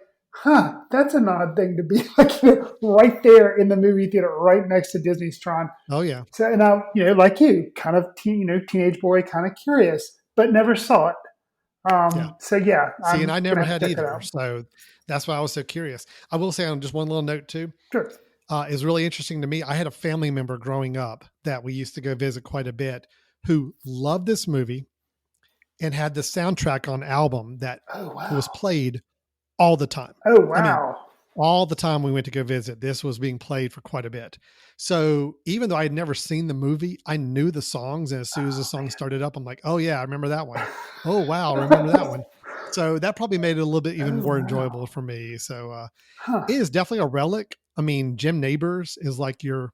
that's an odd thing to be like right there in the movie theater, right next to Disney's Tron. Oh yeah. So, and I, like you, kind of, teenage boy, kind of curious, but never saw it. So yeah. See, and I never had either. So that's why I was so curious. I will say on just one little note too. Sure. Is really interesting to me. I had a family member growing up that we used to go visit quite a bit who loved this movie and had the soundtrack on album that was played all the time. Oh, wow. I mean, all the time we went to go visit, this was being played for quite a bit. So even though I had never seen the movie, I knew the songs. And as soon as the song started up, I'm like, oh yeah, I remember that one. Oh, wow. I remember that one. So that probably made it a little bit even more enjoyable for me. So it is definitely a relic. I mean, Jim Nabors is like your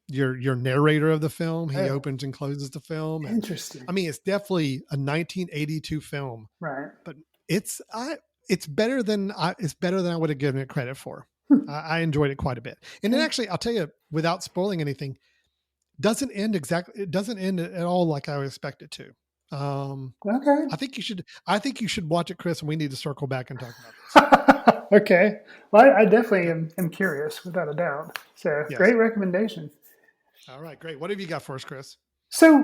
narrator of the film. He opens and closes the film. And, interesting. I mean, it's definitely a 1982 film, right? But it's better than I would have given it credit for. I enjoyed it quite a bit. And then actually, I'll tell you, without spoiling anything, it doesn't end at all like I would expect it to. Okay. I think you should watch it, Chris, and we need to circle back and talk about this. Okay. Well, I definitely am curious, without a doubt. So great recommendation. All right, great. What have you got for us, Chris? So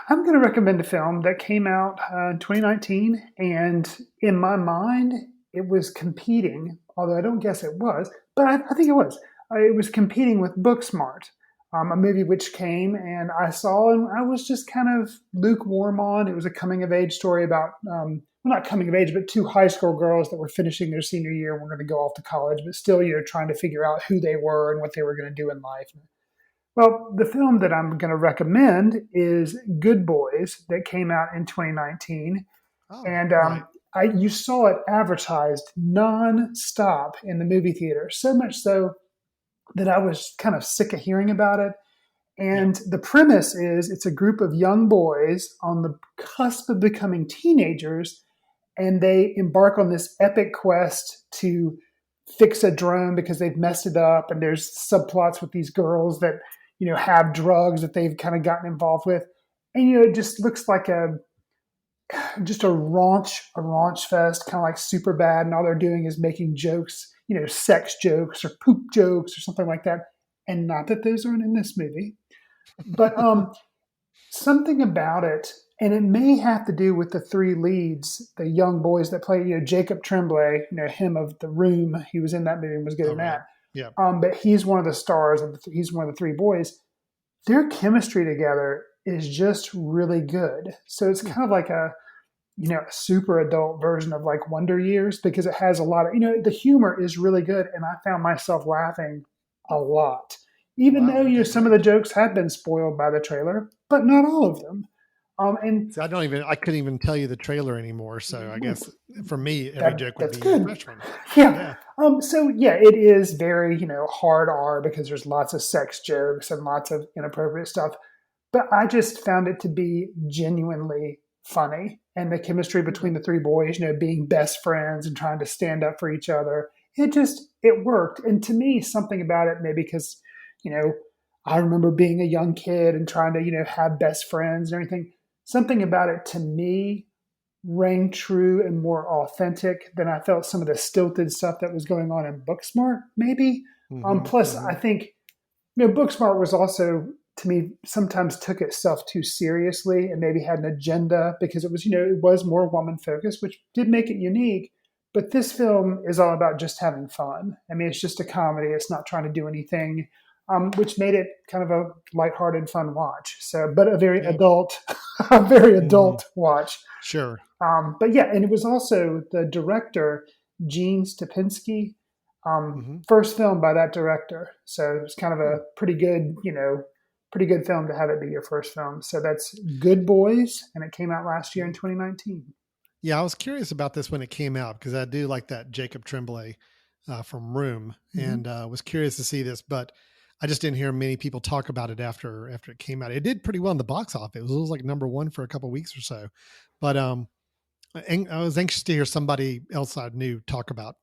I'm going to recommend a film that came out in 2019. And in my mind, it was competing, although I don't guess it was, but I think it was. It was competing with Booksmart, a movie which came and I saw and I was just kind of lukewarm on. It was a coming of age story about, well, not coming of age, but two high school girls that were finishing their senior year and were going to go off to college, but still, trying to figure out who they were and what they were going to do in life. Well, the film that I'm going to recommend is Good Boys that came out in 2019. Oh, and you saw it advertised nonstop in the movie theater, so much so that I was kind of sick of hearing about it. And the premise is it's a group of young boys on the cusp of becoming teenagers, and they embark on this epic quest to fix a drone because they've messed it up. And there's subplots with these girls that, have drugs that they've kind of gotten involved with. And, it just looks like a raunch fest, kind of like Superbad. And all they're doing is making jokes, sex jokes or poop jokes or something like that. And not that those aren't in this movie, but something about it, and it may have to do with the three leads, the young boys that play, Jacob Tremblay, him of The Room. He was in that movie and was good in that. Yeah. But he's one of the stars, he's one of the three boys. Their chemistry together is just really good. So it's kind of like a super adult version of like Wonder Years, because it has a lot of, the humor is really good. And I found myself laughing a lot. even though some of the jokes had been spoiled by the trailer, but not all of them. And so I couldn't even tell you the trailer anymore. So I guess for me, every joke would be good. a fresh one. Yeah. It is very, hard R because there's lots of sex jokes and lots of inappropriate stuff. But I just found it to be genuinely funny. And the chemistry between the three boys, being best friends and trying to stand up for each other, it worked. And to me, something about it, maybe because, I remember being a young kid and trying to, have best friends and everything. Something about it to me rang true and more authentic than I felt some of the stilted stuff that was going on in Booksmart, maybe. Plus, I think, Booksmart was also, to me, sometimes took itself too seriously and maybe had an agenda because it was, it was more woman focused, which did make it unique. But this film is all about just having fun. I mean, it's just a comedy. It's not trying to do anything, which made it kind of a lighthearted, fun watch. So, but a very adult watch. Sure. But yeah, and it was also the director, Gene Stupinski, first film by that director. So it was kind of a pretty good film to have it be your first film. So that's Good Boys, and it came out last year in 2019. Yeah, I was curious about this when it came out because I do like that Jacob Tremblay from Room, and was curious to see this, but I just didn't hear many people talk about it after it came out. It did pretty well in the box office. It was like number one for a couple of weeks or so. But I was anxious to hear somebody else I knew talk about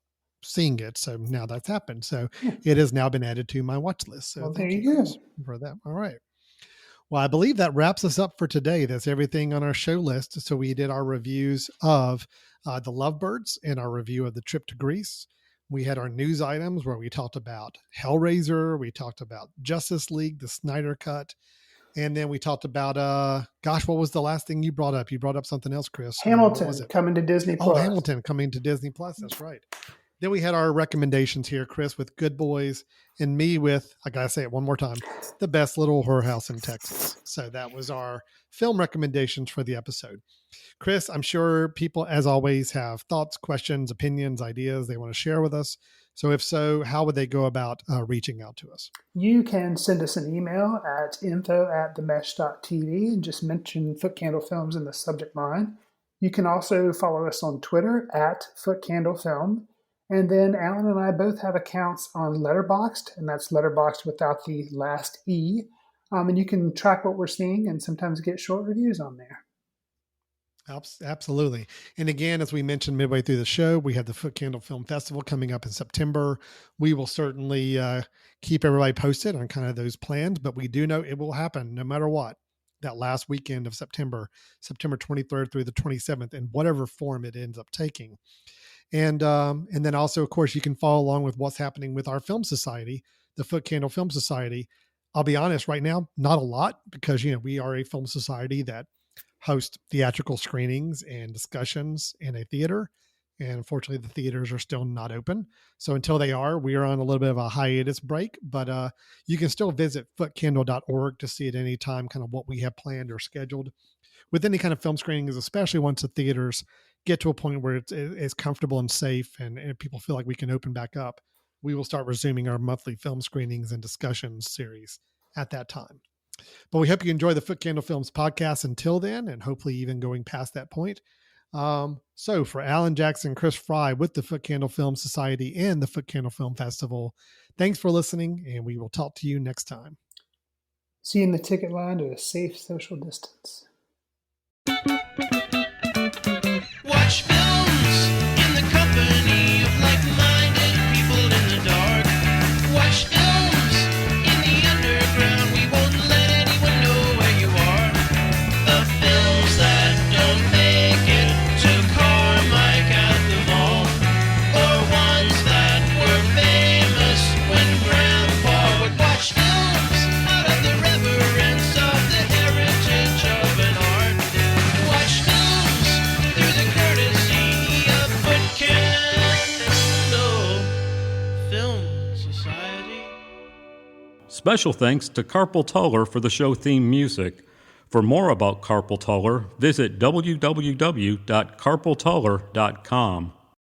seeing it. So now that's happened. So it has now been added to my watch list. So thank you Chris, for that. All right. Well, I believe that wraps us up for today. That's everything on our show list. So we did our reviews of the Lovebirds and our review of the trip to Greece. We had our news items where we talked about Hellraiser. We talked about Justice League, the Snyder Cut. And then we talked about, what was the last thing you brought up? You brought up something else, Chris. Hamilton coming to Disney Plus. Oh, Hamilton coming to Disney Plus. That's right. Then we had our recommendations here, Chris, with Good Boys, and me with, I got to say it one more time, the best Little Whorehouse in Texas. So that was our film recommendations for the episode. Chris, I'm sure people, as always, have thoughts, questions, opinions, ideas they want to share with us. So if so, how would they go about reaching out to us? You can send us an email at info@themesh.tv and just mention Footcandle Films in the subject line. You can also follow us on Twitter at Footcandle Film. And then Alan and I both have accounts on Letterboxd, and that's Letterboxd without the last E. And you can track what we're seeing and sometimes get short reviews on there. Absolutely. And again, as we mentioned midway through the show, we have the Footcandle Film Festival coming up in September. We will certainly keep everybody posted on kind of those plans, but we do know it will happen no matter what. That last weekend of September 23rd through the 27th, in whatever form it ends up taking. And then also, of course, you can follow along with what's happening with our film society, the Footcandle Film Society. I'll be honest right now, not a lot, because, we are a film society that hosts theatrical screenings and discussions in a theater. And unfortunately, the theaters are still not open. So until they are, we are on a little bit of a hiatus break, but you can still visit footcandle.org to see at any time kind of what we have planned or scheduled with any kind of film screenings, especially once the theaters get to a point where it's comfortable and safe and people feel like we can open back up. We will start resuming our monthly film screenings and discussions series at that time. But we hope you enjoy the Footcandle Films podcast until then, and hopefully even going past that point. So for Alan Jackson, Chris Fry with the Footcandle Film Society and the Footcandle Film Festival, thanks for listening, and we will talk to you next time. See you in the ticket line at a safe social distance. Watch films in the company of like-minded people in the dark. Watch films in the underground. We won't let anyone know where you are. The films that don't make it to Carmike at the mall, or ones that were famous when Grandpa would watch films out of the reverence of the heritage of an art. Watch films through the courtesy of Footcandle Film Society. Special thanks to Carpal Tuller for the show theme music. For more about Carpal Tuller, visit www.carpaltuller.com.